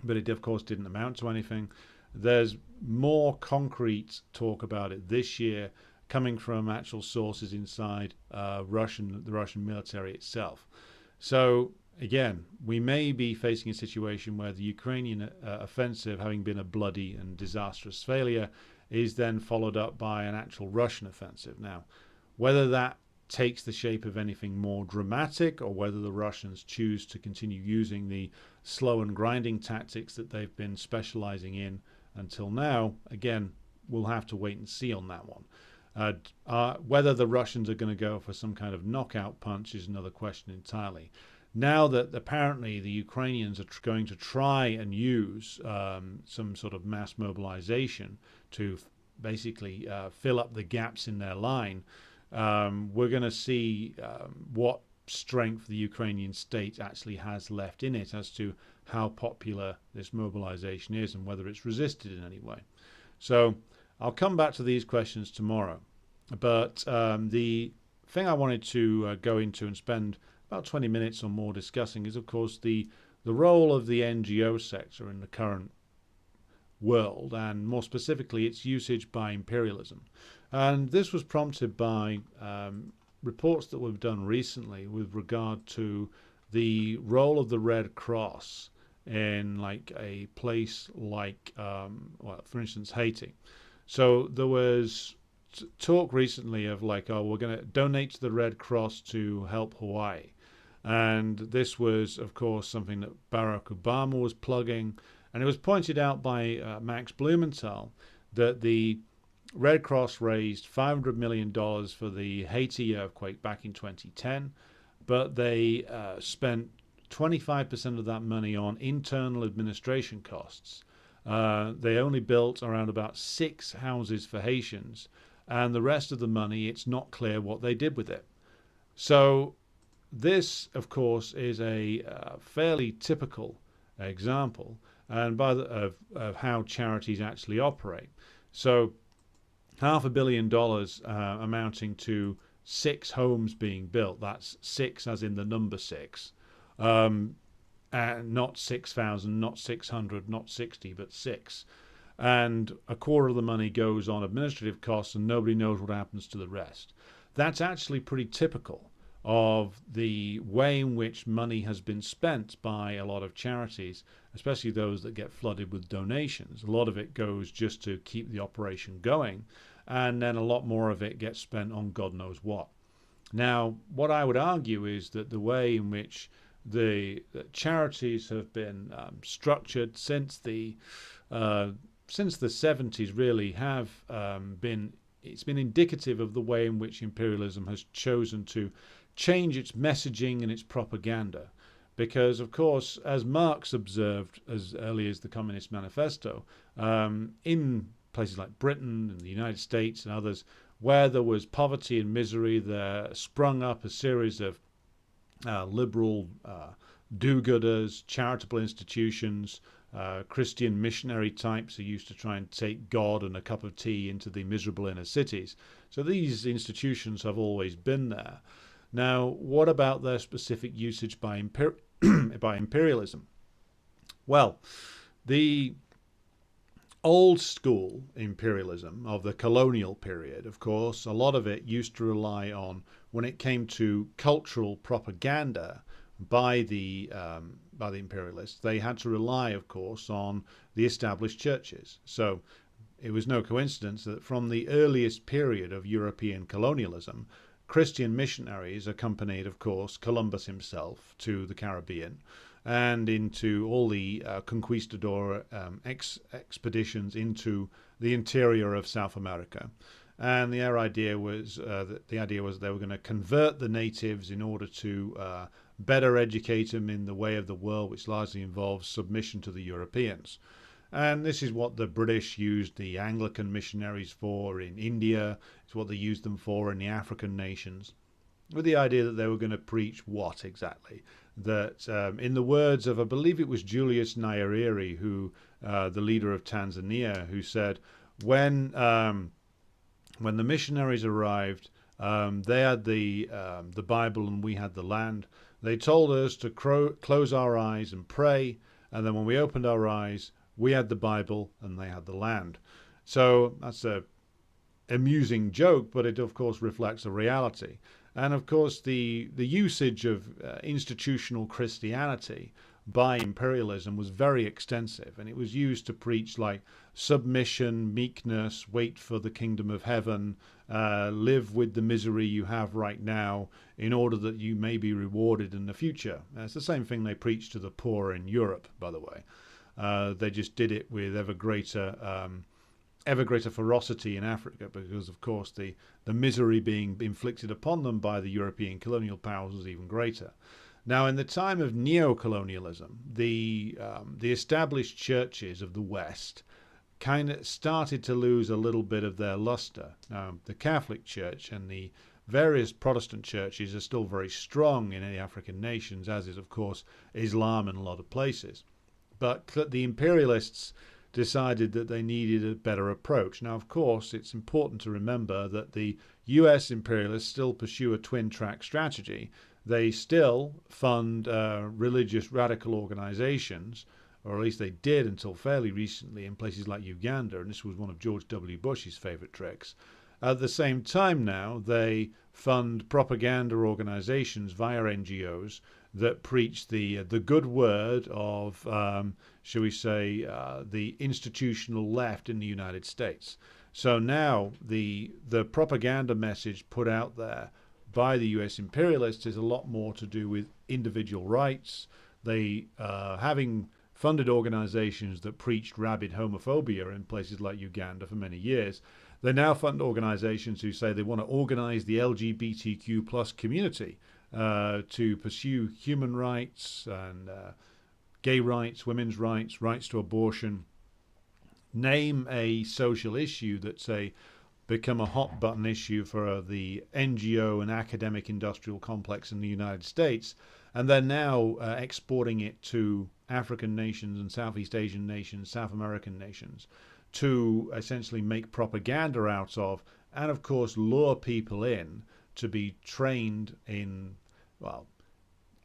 but it of course didn't amount to anything. There's more concrete talk about it this year, coming from actual sources inside the Russian military itself. So again, we may be facing a situation where the Ukrainian offensive, having been a bloody and disastrous failure, is then followed up by an actual Russian offensive. Now, whether that takes the shape of anything more dramatic, or whether the Russians choose to continue using the slow and grinding tactics that they've been specializing in until now, again, we'll have to wait and see on that one. Whether the Russians are going to go for some kind of knockout punch is another question entirely. Now that apparently the Ukrainians are going to try and use some sort of mass mobilization to basically fill up the gaps in their line, we're going to see what strength the Ukrainian state actually has left in it as to how popular this mobilization is and whether it's resisted in any way. So I'll come back to these questions tomorrow. But the thing I wanted to go into and spend about 20 minutes or more discussing is, of course, the role of the NGO sector in the current world, and more specifically its usage by imperialism. And this was prompted by reports that we've done recently with regard to the role of the Red Cross in like a place like, well, for instance, Haiti. So there was talk recently of like, oh, we're going to donate to the Red Cross to help Hawaii. And this was, of course, something that Barack Obama was plugging. And it was pointed out by Max Blumenthal that the Red Cross raised $500 million for the Haiti earthquake back in 2010, but they spent 25% of that money on internal administration costs. They only built around about 6 houses for Haitians, and the rest of the money, it's not clear what they did with it. So this, of course, is a fairly typical example and of how charities actually operate. So $500 million amounting to 6 homes being built. That's 6 as in the number 6. Not 6,000, not 600, not 60, but 6. And a quarter of the money goes on administrative costs and nobody knows what happens to the rest. That's actually pretty typical of the way in which money has been spent by a lot of charities, especially those that get flooded with donations. A lot of it goes just to keep the operation going, and then a lot more of it gets spent on God knows what. Now, what I would argue is that the way in which the charities have been structured since the 70s really have it's been indicative of the way in which imperialism has chosen to change its messaging and its propaganda. Because, of course, as Marx observed as early as the Communist Manifesto, in places like Britain and the United States and others, where there was poverty and misery, there sprung up a series of liberal do-gooders, charitable institutions, Christian missionary types who used to try and take God and a cup of tea into the miserable inner cities. So these institutions have always been there. Now, what about their specific usage by by imperialism? Well, the old school imperialism of the colonial period, of course, a lot of it used to rely on, when it came to cultural propaganda by the imperialists, they had to rely, of course, on the established churches. So it was no coincidence that from the earliest period of European colonialism, Christian missionaries accompanied, of course, Columbus himself to the Caribbean and into all the conquistador expeditions into the interior of South America. And the idea was they were going to convert the natives in order to better educate them in the way of the world, which largely involves submission to the Europeans. And this is what the British used the Anglican missionaries for in India. It's what they used them for in the African nations, with the idea that they were going to preach what exactly? That, in the words of, I believe it was Julius Nyerere, the leader of Tanzania, who said, when the missionaries arrived, they had the Bible and we had the land. They told us to close our eyes and pray, and then when we opened our eyes, we had the Bible and they had the land. So that's a amusing joke, but it of course reflects a reality. And of course the usage of institutional Christianity by imperialism was very extensive, and it was used to preach like submission, meekness, wait for the kingdom of heaven, live with the misery you have right now in order that you may be rewarded in the future. It's the same thing they preach to the poor in Europe, by the way. They just did it with ever greater ferocity in Africa, because of course the misery being inflicted upon them by the European colonial powers was even greater. Now, in the time of neo-colonialism, the established churches of the West kind of started to lose a little bit of their luster. The Catholic Church and the various Protestant churches are still very strong in the African nations, as is, of course, Islam in a lot of places. But the imperialists decided that they needed a better approach. Now, of course, it's important to remember that the US imperialists still pursue a twin-track strategy. They still fund religious radical organizations, or at least they did until fairly recently in places like Uganda, and this was one of George W. Bush's favorite tricks. At the same time now, they fund propaganda organizations via NGOs that preach the good word of, shall we say, the institutional left in the United States. So now the propaganda message put out there by the US imperialists is a lot more to do with individual rights. They, having funded organizations that preached rabid homophobia in places like Uganda for many years, they now fund organizations who say they want to organize the LGBTQ plus community to pursue human rights and gay rights, women's rights, rights to abortion. Name a social issue that's become a hot button issue for the NGO and academic industrial complex in the United States, and they're now exporting it to African nations and Southeast Asian nations, South American nations, to essentially make propaganda out of, and of course lure people in to be trained in, well,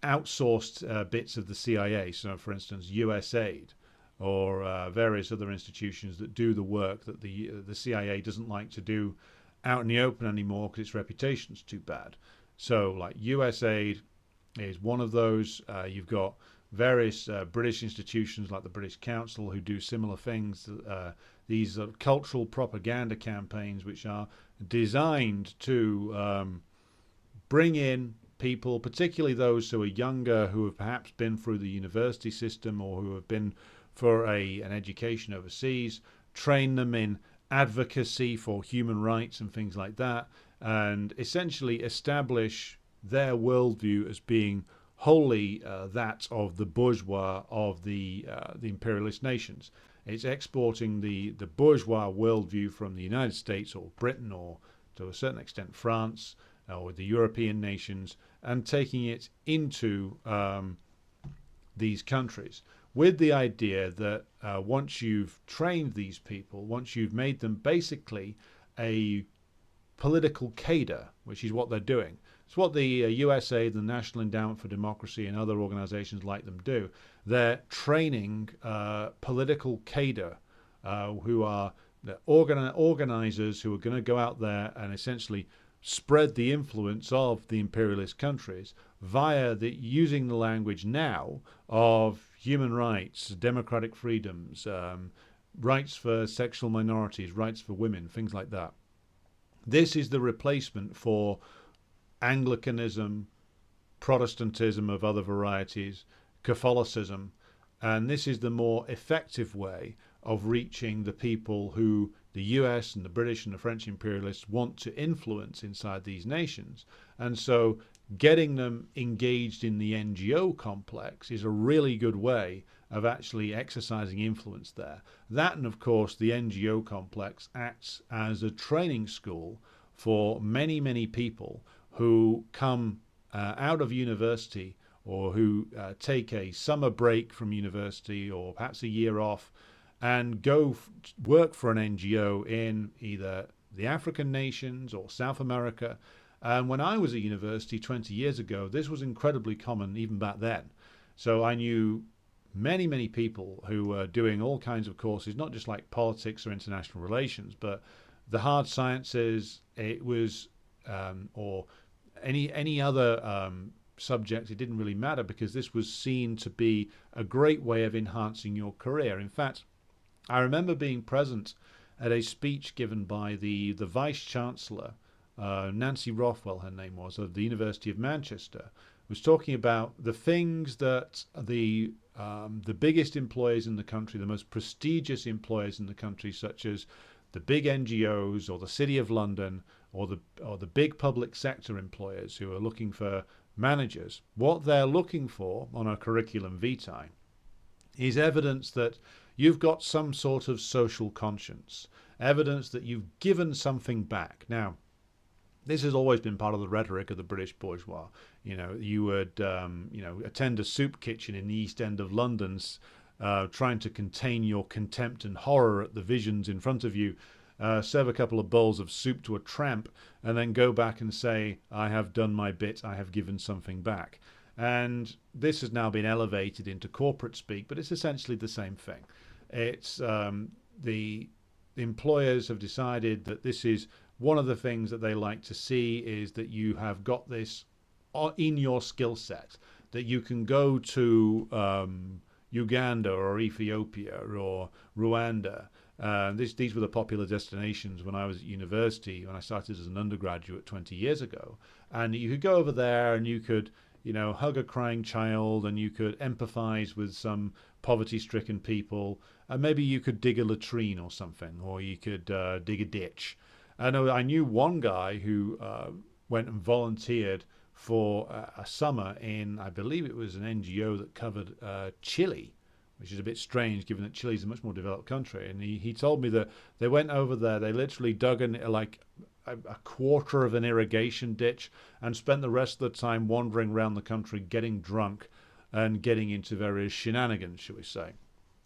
outsourced bits of the CIA. So, for instance, USAID or various other institutions that do the work that the CIA doesn't like to do out in the open anymore because its reputation's too bad. So, like USAID is one of those. You've got various British institutions like the British Council who do similar things. These cultural propaganda campaigns, which are designed to bring in people, particularly those who are younger, who have perhaps been through the university system or who have been for an education overseas, train them in advocacy for human rights and things like that, and essentially establish their worldview as being wholly that of the bourgeois of the imperialist nations. It's exporting the bourgeois worldview from the United States or Britain or to a certain extent France or the European nations and taking it into these countries with the idea that once you've trained these people, once you've made them basically a political cadre, which is what they're doing. It's what the USA, the National Endowment for Democracy, and other organizations like them do. They're training political cadre who are the organizers who are going to go out there and essentially spread the influence of the imperialist countries via using the language now of human rights, democratic freedoms, rights for sexual minorities, rights for women, things like that. This is the replacement for Anglicanism, Protestantism of other varieties, Catholicism, and this is the more effective way of reaching the people who the US and the British and the French imperialists want to influence inside these nations. And so getting them engaged in the NGO complex is a really good way of actually exercising influence there. That, and of course, the NGO complex acts as a training school for many, many people who come out of university or who take a summer break from university or perhaps a year off and go work for an NGO in either the African nations or South America. And when I was at university 20 years ago, this was incredibly common even back then. So I knew many, many people who were doing all kinds of courses, not just like politics or international relations, but the hard sciences, it was, or any other subject, it didn't really matter because this was seen to be a great way of enhancing your career. In fact, I remember being present at a speech given by the Vice Chancellor, Nancy Rothwell, her name was, of the University of Manchester, was talking about the things that the biggest employers in the country, the most prestigious employers in the country, such as the big NGOs or the City of London or the big public sector employers who are looking for managers, what they're looking for on a curriculum vitae is evidence that you've got some sort of social conscience, evidence that you've given something back. Now, this has always been part of the rhetoric of the British bourgeois. You know, you would, attend a soup kitchen in the East End of London, trying to contain your contempt and horror at the visions in front of you, serve a couple of bowls of soup to a tramp, and then go back and say, I have done my bit, I have given something back. And this has now been elevated into corporate speak, but it's essentially the same thing. It's the employers have decided that this is one of the things that they like to see is that you have got this in your skill set, that you can go to Uganda or Ethiopia or Rwanda. These were the popular destinations when I was at university, when I started as an undergraduate 20 years ago. And you could go over there and you could, hug a crying child, and you could empathize with some poverty-stricken people, and maybe you could dig a latrine or something, or you could dig a ditch. I knew one guy who went and volunteered for a summer in, I believe it was an NGO that covered Chile, which is a bit strange given that Chile is a much more developed country. And he told me that they went over there, they literally dug in like a quarter of an irrigation ditch and spent the rest of the time wandering around the country getting drunk and getting into various shenanigans, shall we say.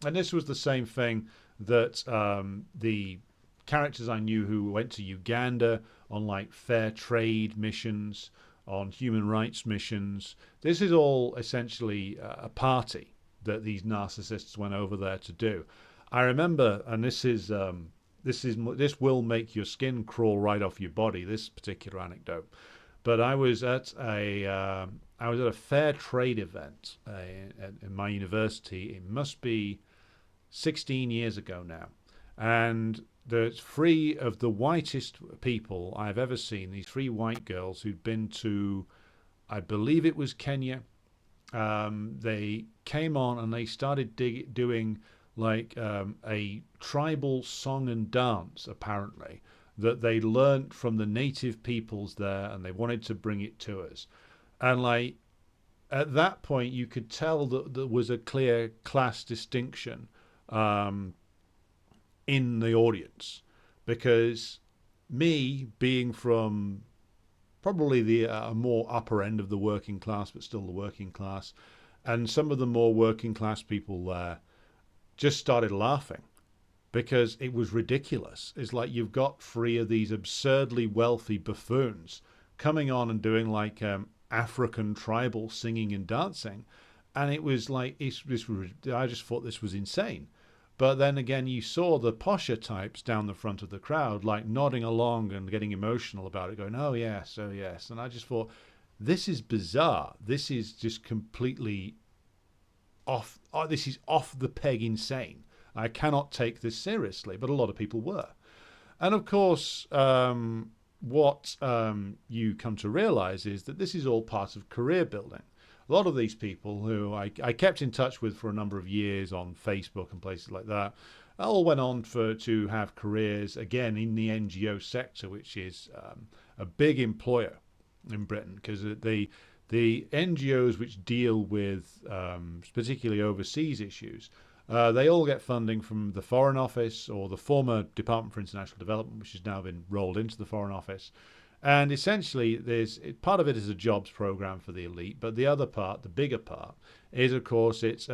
And this was the same thing that the characters I knew who went to Uganda on like fair trade missions, on human rights missions. This is all essentially a party that these narcissists went over there to do. I remember, and this will make your skin crawl right off your body, this particular anecdote. But I was at a fair trade event in my university. It must be 16 years ago now, and there's three of the whitest people I've ever seen. These three white girls who'd been to, I believe it was Kenya. They came on and they started doing like a tribal song and dance, apparently, that they learnt from the native peoples there, and they wanted to bring it to us. And like at that point, you could tell that there was a clear class distinction in the audience, because me being from probably the more upper end of the working class, but still the working class, and some of the more working class people there just started laughing because it was ridiculous. It's like you've got three of these absurdly wealthy buffoons coming on and doing like African tribal singing and dancing, and it was like I just thought this was insane. But then again, you saw the posher types down the front of the crowd, like nodding along and getting emotional about it, going, "Oh yes, oh yes," and I just thought, this is bizarre. This is just completely off. Oh, this is off the peg insane. I cannot take this seriously, but a lot of people were. And of course, what you come to realize is that this is all part of career building. A lot of these people who I kept in touch with for a number of years on Facebook and places like that, all went on to have careers, again, in the NGO sector, which is a big employer in Britain, because the NGOs which deal with particularly overseas issues, they all get funding from the Foreign Office or the former Department for International Development, which has now been rolled into the Foreign Office. And essentially, part of it is a jobs program for the elite, but the other part, the bigger part, is of course it's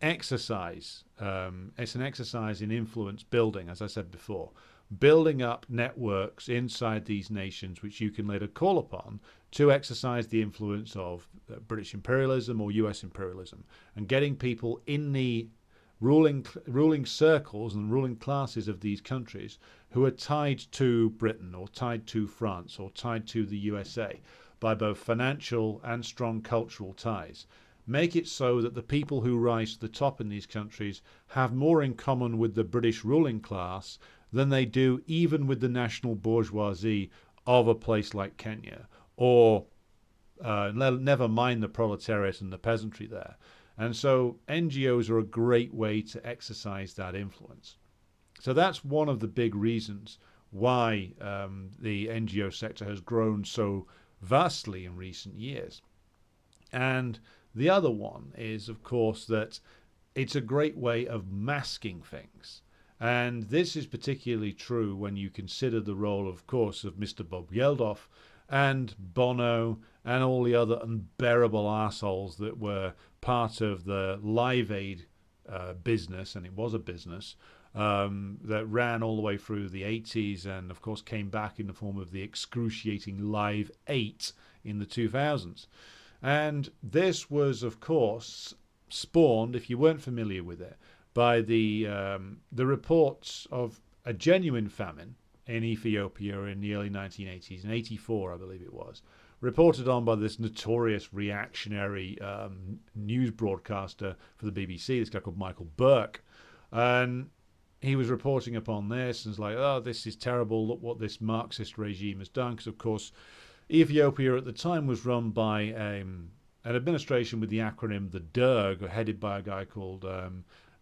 exercise. It's an exercise in influence building, as I said before, building up networks inside these nations which you can later call upon to exercise the influence of British imperialism or US imperialism, and getting people in the ruling circles and ruling classes of these countries who are tied to Britain or tied to France or tied to the USA by both financial and strong cultural ties. Make it so that the people who rise to the top in these countries have more in common with the British ruling class than they do even with the national bourgeoisie of a place like Kenya, or never mind the proletariat and the peasantry there. And so NGOs are a great way to exercise that influence. So that's one of the big reasons why the NGO sector has grown so vastly in recent years. And the other one is, of course, that it's a great way of masking things. And this is particularly true when you consider the role, of course, of Mr. Bob Geldof and Bono and all the other unbearable assholes that were part of the Live Aid business, and it was a business, that ran all the way through the 80s and, of course, came back in the form of the excruciating Live 8 in the 2000s. And this was, of course, spawned, if you weren't familiar with it, by the reports of a genuine famine in Ethiopia in the early 1980s, in 84, I believe it was, reported on by this notorious reactionary news broadcaster for the BBC, this guy called Michael Burke. And he was reporting upon this and was like, oh, this is terrible, look what this Marxist regime has done. Because, of course, Ethiopia at the time was run by an administration with the acronym the Derg, headed by a guy called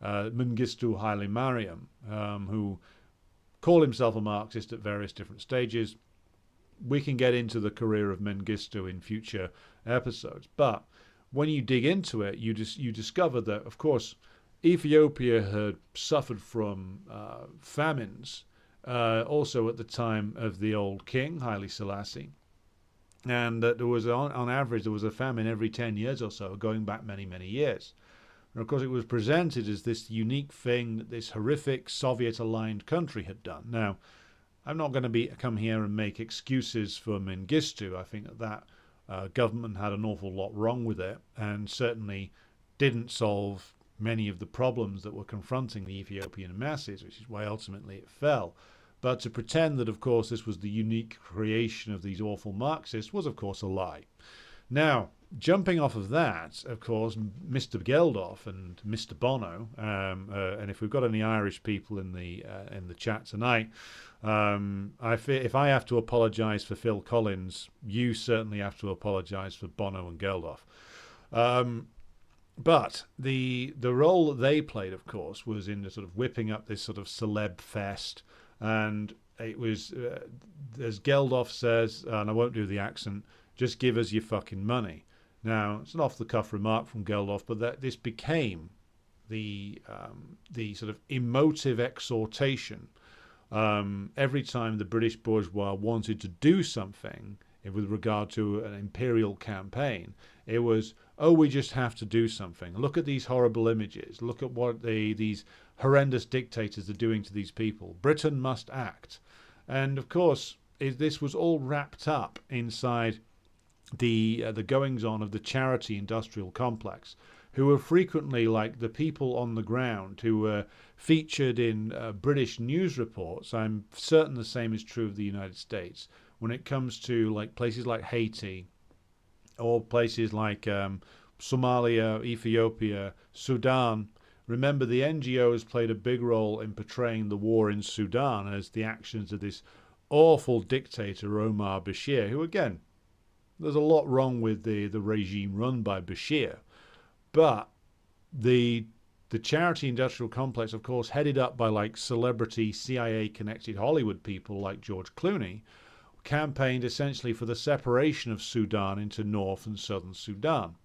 Mengistu Haile Mariam, who called himself a Marxist at various different stages. We can get into the career of Mengistu in future episodes, but when you dig into it, you discover that, of course, Ethiopia had suffered from famines also at the time of the old king, Haile Selassie, and that there was, on average, there was a famine every 10 years or so, going back many, many years. And of course, it was presented as this unique thing that this horrific Soviet-aligned country had done. Now, I'm not going to come here and make excuses for Mengistu. I think that government had an awful lot wrong with it, and certainly didn't solve many of the problems that were confronting the Ethiopian masses, which is why ultimately it fell. But to pretend that, of course, this was the unique creation of these awful Marxists was, of course, a lie. Now, jumping off of that, of course, Mr. Geldof and Mr. Bono, and if we've got any Irish people in the chat tonight, I fear if I have to apologise for Phil Collins, you certainly have to apologise for Bono and Geldof. But the role that they played, of course, was in the sort of whipping up this sort of celeb fest, and it was, as Geldof says, and I won't do the accent, just give us your fucking money. Now, it's an off-the-cuff remark from Geldof, but that this became the sort of emotive exhortation every time the British bourgeois wanted to do something with regard to an imperial campaign. It was, oh, we just have to do something. Look at these horrible images. Look at what these horrendous dictators are doing to these people. Britain must act. And, of course, this was all wrapped up inside the goings on of the charity industrial complex, who were frequently like the people on the ground who were featured in British news reports. I'm certain the same is true of the United States when it comes to like places like Haiti or places like Somalia, Ethiopia, Sudan. Remember, the NGOs played a big role in portraying the war in Sudan as the actions of this awful dictator Omar Bashir, who, again, there's a lot wrong with the regime run by Bashir. But the charity industrial complex, of course, headed up by like celebrity CIA-connected Hollywood people like George Clooney, campaigned essentially for the separation of Sudan into North and Southern Sudan.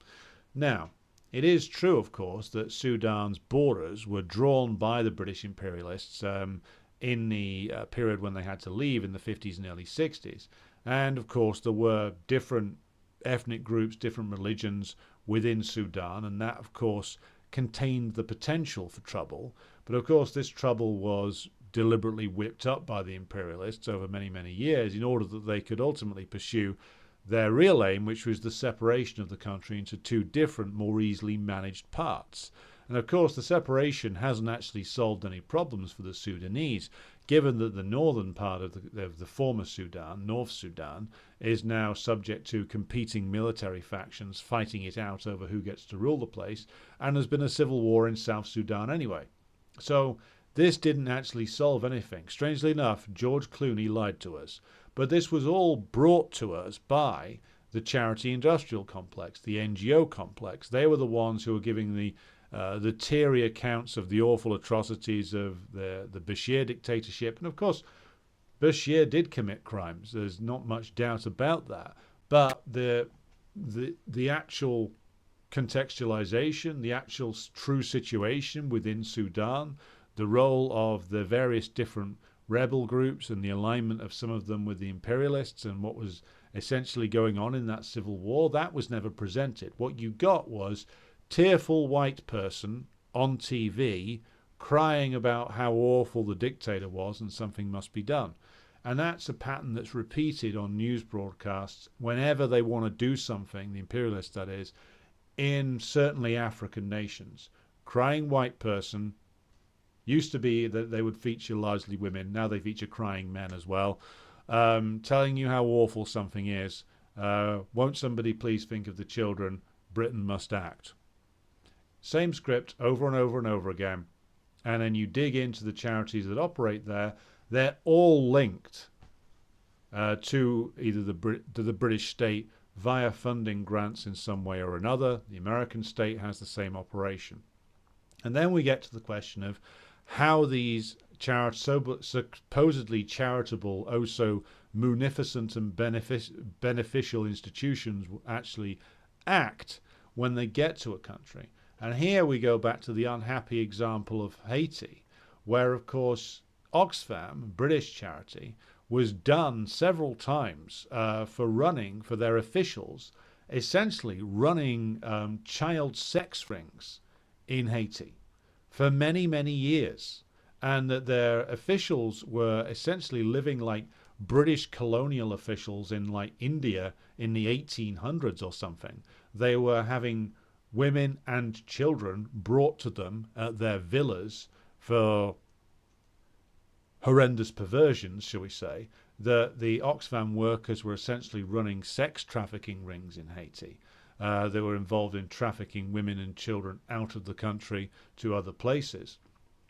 Now, it is true, of course, that Sudan's borders were drawn by the British imperialists in the period when they had to leave in the 50s and early 60s. And, of course, there were different ethnic groups, different religions within Sudan, and that, of course, contained the potential for trouble. But, of course, this trouble was deliberately whipped up by the imperialists over many, many years in order that they could ultimately pursue their real aim, which was the separation of the country into two different, more easily managed parts. And of course, the separation hasn't actually solved any problems for the Sudanese, given that the northern part of the former Sudan, North Sudan, is now subject to competing military factions fighting it out over who gets to rule the place, and there's been a civil war in South Sudan anyway. So this didn't actually solve anything. Strangely enough, George Clooney lied to us. But this was all brought to us by the charity industrial complex, the NGO complex. They were the ones who were giving the teary accounts of the awful atrocities of the Bashir dictatorship. And of course, Bashir did commit crimes. There's not much doubt about that. But the actual contextualization, the actual true situation within Sudan, the role of the various different rebel groups and the alignment of some of them with the imperialists and what was essentially going on in that civil war, that was never presented. What you got was tearful white person on TV crying about how awful the dictator was and something must be done. And that's a pattern that's repeated on news broadcasts whenever they want to do something, the imperialists that is, in certainly African nations. Crying white person. Used to be that they would feature largely women. Now they feature crying men as well, telling you how awful something is. Won't somebody please think of the children? Britain must act. Same script over and over and over again. And then you dig into the charities that operate there. They're all linked to either the British state via funding grants in some way or another. The American state has the same operation. And then we get to the question of how these supposedly charitable, oh so munificent and beneficial institutions actually act when they get to a country. And here we go back to the unhappy example of Haiti, where, of course, Oxfam, British charity, was done several times for their officials, essentially running child sex rings in Haiti for many, many years, and that their officials were essentially living like British colonial officials in like India in the 1800s or something. They were having women and children brought to them at their villas for horrendous perversions, shall we say. The Oxfam workers were essentially running sex trafficking rings in Haiti. They were involved in trafficking women and children out of the country to other places.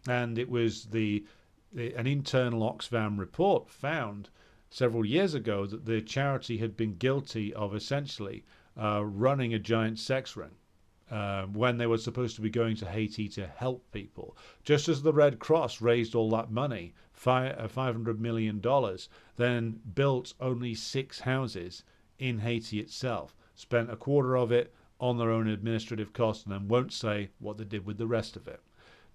And it was an internal Oxfam report found several years ago that the charity had been guilty of essentially running a giant sex ring when they were supposed to be going to Haiti to help people. Just as the Red Cross raised all that money, $500 million, then built only 6 houses in Haiti itself, spent a quarter of it on their own administrative costs, and then won't say what they did with the rest of it.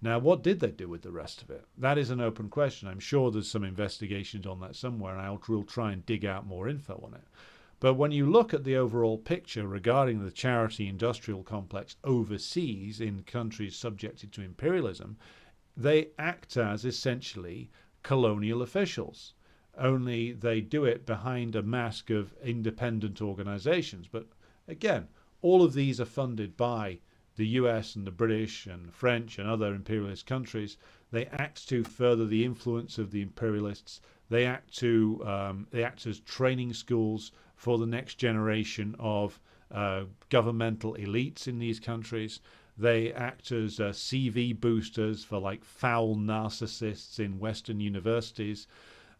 Now, what did they do with the rest of it? That is an open question. I'm sure there's some investigations on that somewhere, and I will try and dig out more info on it. But when you look at the overall picture regarding the charity industrial complex overseas in countries subjected to imperialism, they act as essentially colonial officials. only they do it behind a mask of independent organizations. But again, all of these are funded by the US and the British and the French and other imperialist countries. They act to further the influence of the imperialists. They act as training schools for the next generation of governmental elites in these countries. They act as CV boosters for like foul narcissists in Western universities.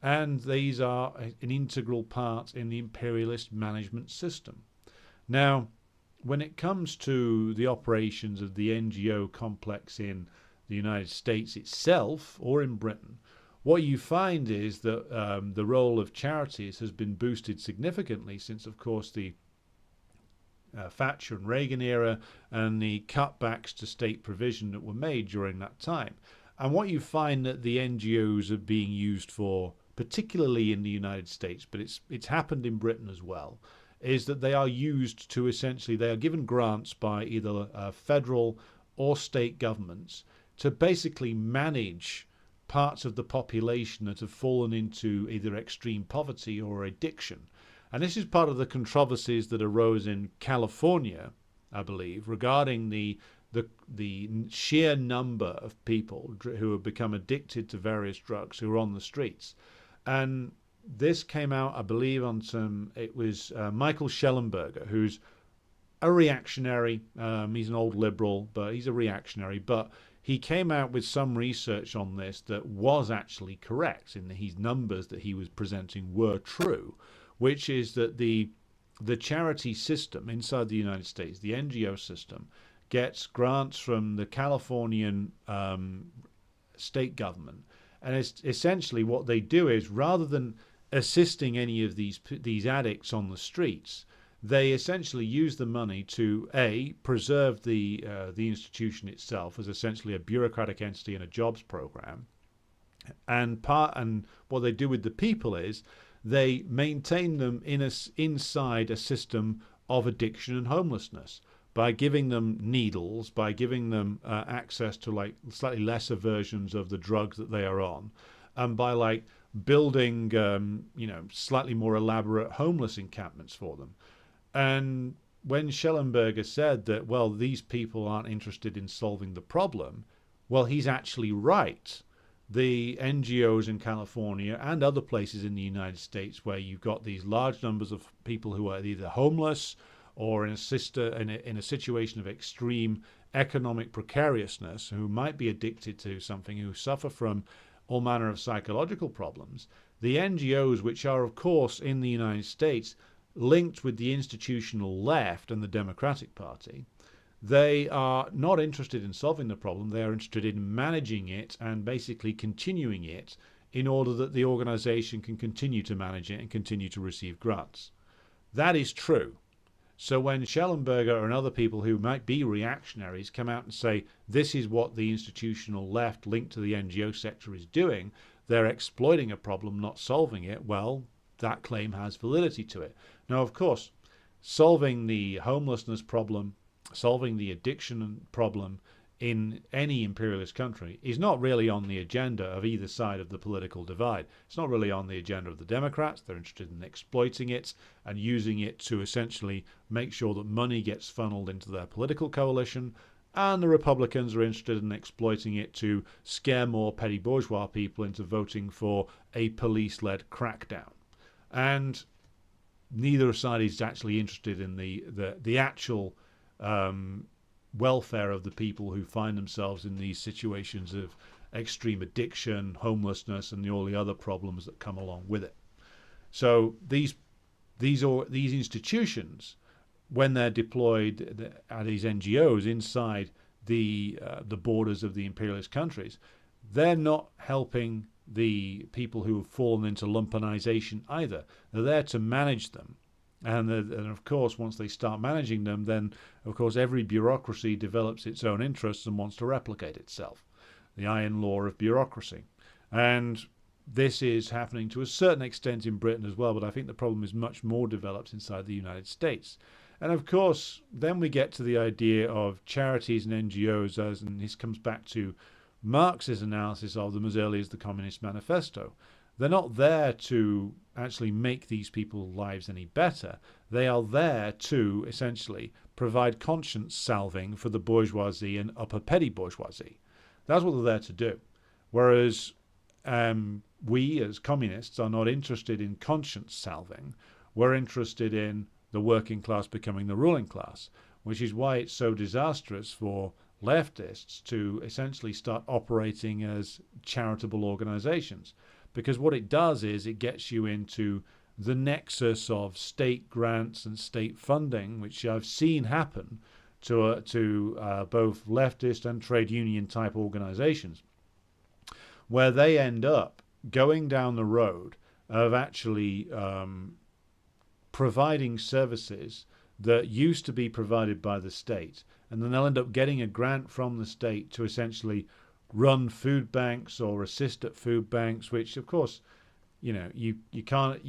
And these are an integral part in the imperialist management system. Now, when it comes to the operations of the NGO complex in the United States itself or in Britain, what you find is that the role of charities has been boosted significantly since, of course, the Thatcher and Reagan era and the cutbacks to state provision that were made during that time. And what you find that the NGOs are being used for, particularly in the United States, but it's happened in Britain as well, is that they are used to essentially, they are given grants by either federal or state governments to basically manage parts of the population that have fallen into either extreme poverty or addiction. And this is part of the controversies that arose in California, I believe, regarding the sheer number of people who have become addicted to various drugs who are on the streets. And this came out, I believe, on it was Michael Schellenberger, who's a reactionary. He's an old liberal, but he's a reactionary. But he came out with some research on this that was actually correct, in that his numbers that he was presenting were true, which is that the charity system inside the United States, the NGO system, gets grants from the Californian state government. And it's essentially what they do is, rather than assisting any of these addicts on the streets, they essentially use the money to preserve the institution itself as essentially a bureaucratic entity and a jobs program, and what they do with the people is they maintain them inside a system of addiction and homelessness by giving them needles, by giving them access to like slightly lesser versions of the drugs that they are on, and by like building slightly more elaborate homeless encampments for them. And when Schellenberger said that, well, these people aren't interested in solving the problem, well, he's actually right. The NGOs in California and other places in the United States where you've got these large numbers of people who are either homeless or in a situation of extreme economic precariousness, who might be addicted to something, who suffer from all manner of psychological problems, the NGOs, which are, of course, in the United States, linked with the institutional left and the Democratic Party, they are not interested in solving the problem. They are interested in managing it and basically continuing it in order that the organization can continue to manage it and continue to receive grants. That is true. So when Schellenberger and other people who might be reactionaries come out and say this is what the institutional left linked to the NGO sector is doing, they're exploiting a problem, not solving it, well, that claim has validity to it. Now, of course, solving the homelessness problem, solving the addiction problem in any imperialist country is not really on the agenda of either side of the political divide. It's not really on the agenda of the Democrats. They're interested in exploiting it and using it to essentially make sure that money gets funneled into their political coalition. And the Republicans are interested in exploiting it to scare more petty bourgeois people into voting for a police-led crackdown. And neither side is actually interested in the actual welfare of the people who find themselves in these situations of extreme addiction, homelessness, and all the other problems that come along with it. So these institutions, when they're deployed at these NGOs inside the borders of the imperialist countries, they're not helping the people who have fallen into lumpenization either. They're there to manage them. And of course, once they start managing them, then, of course, every bureaucracy develops its own interests and wants to replicate itself. The iron law of bureaucracy. And this is happening to a certain extent in Britain as well, but I think the problem is much more developed inside the United States. And of course, then we get to the idea of charities and NGOs, and this comes back to Marx's analysis of them as early as the Communist Manifesto. They're not there to actually make these people's lives any better. They are there to essentially provide conscience salving for the bourgeoisie and upper petty bourgeoisie. That's what they're there to do. Whereas we as communists are not interested in conscience salving. We're interested in the working class becoming the ruling class, which is why it's so disastrous for leftists to essentially start operating as charitable organizations. Because what it does is it gets you into the nexus of state grants and state funding, which I've seen happen to both leftist and trade union type organizations, where they end up going down the road of actually providing services that used to be provided by the state, and then they'll end up getting a grant from the state to essentially run food banks or assist at food banks, which of course, you can't,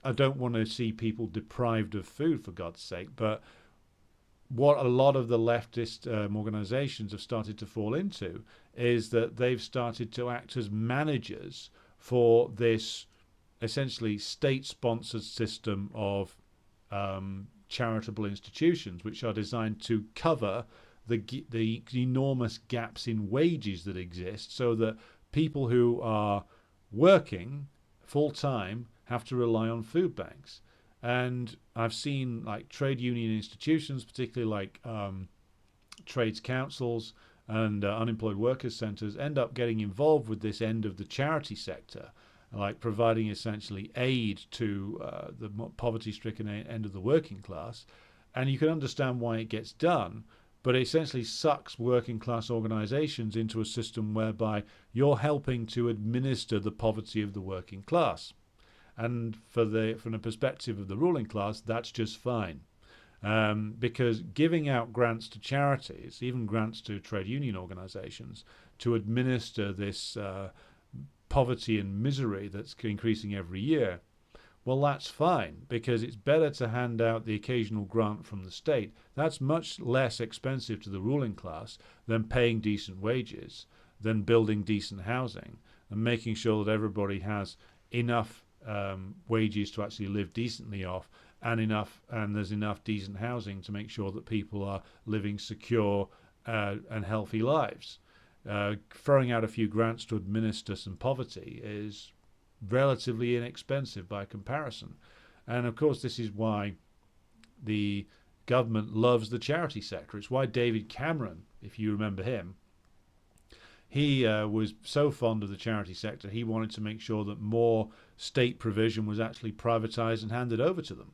I don't want to see people deprived of food, for God's sake, but what a lot of the leftist organizations have started to fall into is that they've started to act as managers for this essentially state-sponsored system of charitable institutions, which are designed to cover the enormous gaps in wages that exist, so that people who are working full-time have to rely on food banks. And I've seen like trade union institutions, particularly like trades councils and unemployed workers centres, end up getting involved with this end of the charity sector, like providing essentially aid to the poverty-stricken end of the working class. And you can understand why it gets done, but it essentially sucks working class organisations into a system whereby you're helping to administer the poverty of the working class. And from the perspective of the ruling class, that's just fine. Because giving out grants to charities, even grants to trade union organisations, to administer this poverty and misery that's increasing every year, well, that's fine, because it's better to hand out the occasional grant from the state. That's much less expensive to the ruling class than paying decent wages, than building decent housing, and making sure that everybody has enough wages to actually live decently off, and there's enough decent housing to make sure that people are living secure and healthy lives. Throwing out a few grants to administer some poverty is relatively inexpensive by comparison. And of course, this is why the government loves the charity sector. It's why David Cameron, if you remember him, he was so fond of the charity sector, he wanted to make sure that more state provision was actually privatized and handed over to them.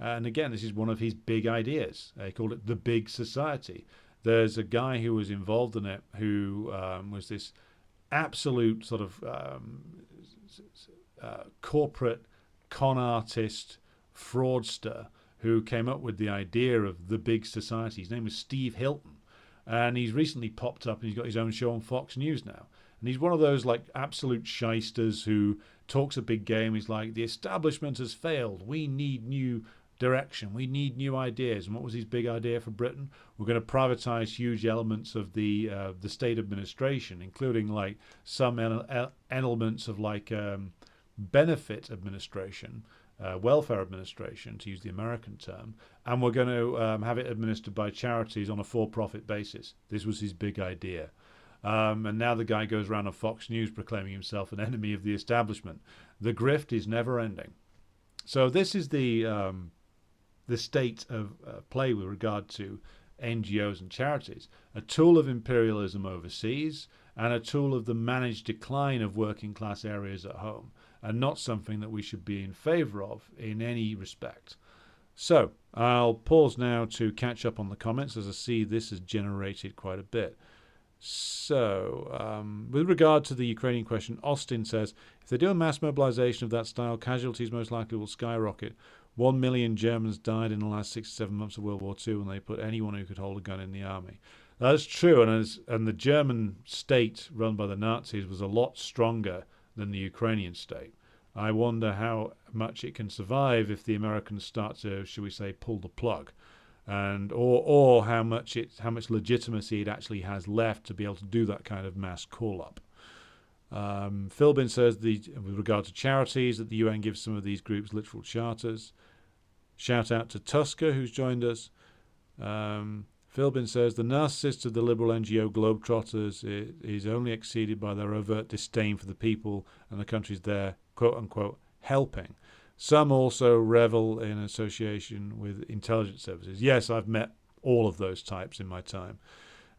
And again, this is one of his big ideas. He called it the big society. There's a guy who was involved in it who was this absolute sort of corporate con artist fraudster who came up with the idea of the big society. His name was Steve Hilton. And he's recently popped up and he's got his own show on Fox News now. And he's one of those like absolute shysters who talks a big game. He's like, the establishment has failed. We need new direction. We need new ideas. And what was his big idea for Britain? We're going to privatize huge elements of the state administration, including like some elements of like benefit administration, welfare administration, to use the American term, and we're going to have it administered by charities on a for-profit basis. This was his big idea. And now the guy goes around on Fox News proclaiming himself an enemy of the establishment. The grift is never ending. So this is the state of play with regard to NGOs and charities, a tool of imperialism overseas and a tool of the managed decline of working class areas at home, and not something that we should be in favour of in any respect. So I'll pause now to catch up on the comments, as I see this has generated quite a bit. So with regard to the Ukrainian question, Austin says, if they do a mass mobilization of that style, casualties most likely will skyrocket. 1 million Germans died in the last 6 to 7 months of World War II when they put anyone who could hold a gun in the army. That's true, and the German state run by the Nazis was a lot stronger than the Ukrainian state. I wonder how much it can survive if the Americans start to, shall we say, pull the plug, and or how much legitimacy it actually has left to be able to do that kind of mass call-up. Philbin says, with regard to charities, that the UN gives some of these groups literal charters. Shout out to Tusker, who's joined us. Philbin says, the narcissist of the liberal NGO Globetrotters is only exceeded by their overt disdain for the people and the countries they're, quote-unquote, helping. Some also revel in association with intelligence services. Yes, I've met all of those types in my time.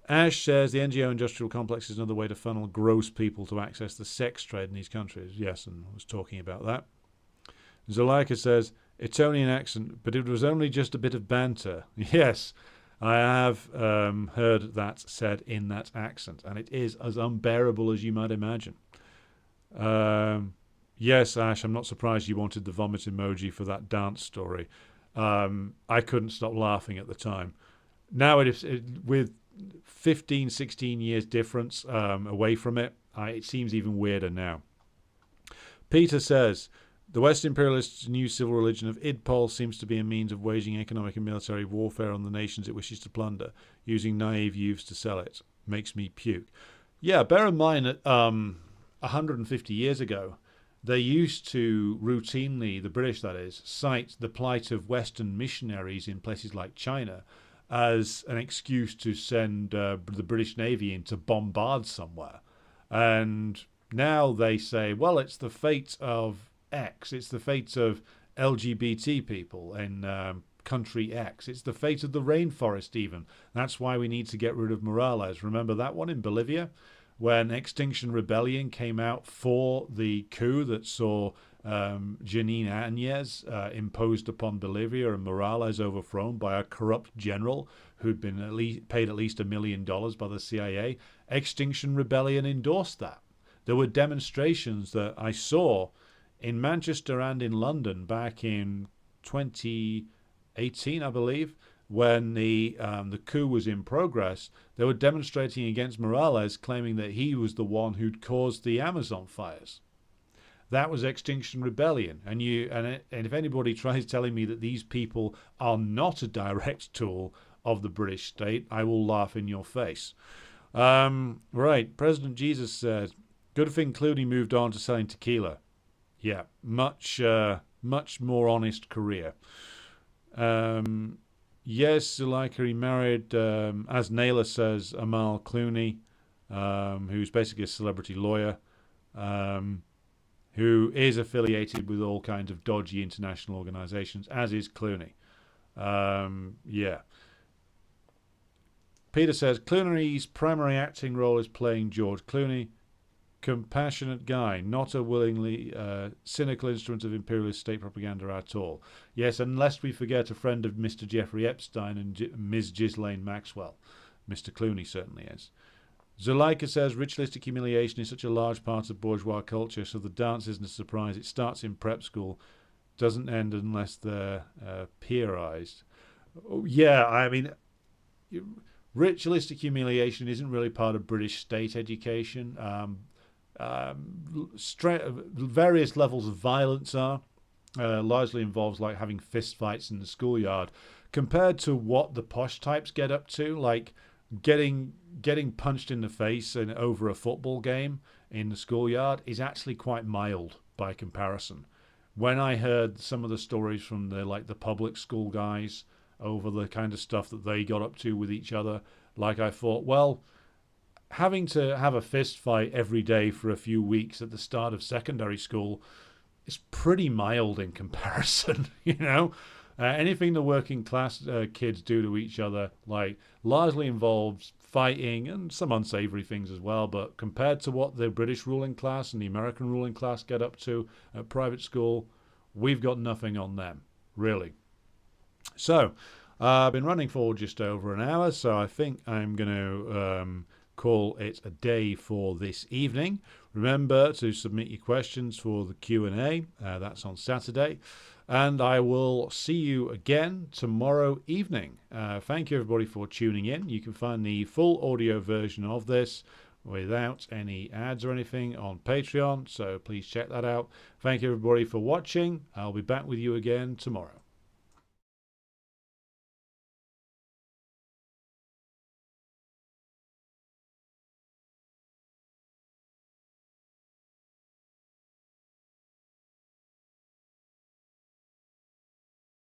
Ash says, the NGO industrial complex is another way to funnel gross people to access the sex trade in these countries. Yes, and I was talking about that. Zuleika says, it's only an accent, but it was only just a bit of banter. Yes, I have heard that said in that accent, and it is as unbearable as you might imagine. Yes, Ash, I'm not surprised you wanted the vomit emoji for that dance story. I couldn't stop laughing at the time. Now, with 15, 16 years difference away from it, it seems even weirder now. Peter says, the West imperialists' new civil religion of Idpol seems to be a means of waging economic and military warfare on the nations it wishes to plunder, using naive youths to sell it. Makes me puke. Yeah, bear in mind that 150 years ago, they used to routinely, the British that is, cite the plight of Western missionaries in places like China as an excuse to send the British Navy in to bombard somewhere. And now they say, well, it's the fate of X. It's the fate of LGBT people in country X. It's the fate of the rainforest even. That's why we need to get rid of Morales. Remember that one in Bolivia? When Extinction Rebellion came out for the coup that saw Janine Áñez imposed upon Bolivia and Morales overthrown by a corrupt general who'd been paid at least $1 million by the CIA, Extinction Rebellion endorsed that. There were demonstrations that I saw in Manchester and in London back in 2018, I believe, when the coup was in progress. They were demonstrating against Morales, claiming that he was the one who'd caused the Amazon fires. That was Extinction Rebellion. And if anybody tries telling me that these people are not a direct tool of the British state, I will laugh in your face. Right, President Jesus says, good thing Clooney moved on to selling tequila. Yeah, much more honest career. Yes, Zuleika, he married, as Naylor says, Amal Clooney, who's basically a celebrity lawyer, who is affiliated with all kinds of dodgy international organizations, as is Clooney. Yeah. Peter says, Clooney's primary acting role is playing George Clooney. Compassionate guy, not a willingly cynical instrument of imperialist state propaganda at all. Yes, unless we forget a friend of Mr. Jeffrey Epstein and Ms. Ghislaine Maxwell. Mr. Clooney certainly is. Zuleika says, ritualistic humiliation is such a large part of bourgeois culture, so the dance isn't a surprise. It starts in prep school, doesn't end unless they're peerized. Oh, yeah, I mean, ritualistic humiliation isn't really part of British state education. Various levels of violence are largely involves like having fist fights in the schoolyard, compared to what the posh types get up to, like getting punched in the face and over a football game in the schoolyard is actually quite mild by comparison. When I heard some of the stories from the public school guys over the kind of stuff that they got up to with each other, like I thought, well, having to have a fist fight every day for a few weeks at the start of secondary school is pretty mild in comparison, you know? Anything the working class kids do to each other, largely involves fighting and some unsavory things as well, but compared to what the British ruling class and the American ruling class get up to at private school, we've got nothing on them, really. So, I've been running for just over an hour, so I think I'm going to call it a day for this evening. Remember to submit your questions for the Q&A. That's on Saturday. And I will see you again tomorrow evening. Thank you, everybody, for tuning in. You can find the full audio version of this without any ads or anything on Patreon, so please check that out. Thank you, everybody, for watching. I'll be back with you again tomorrow.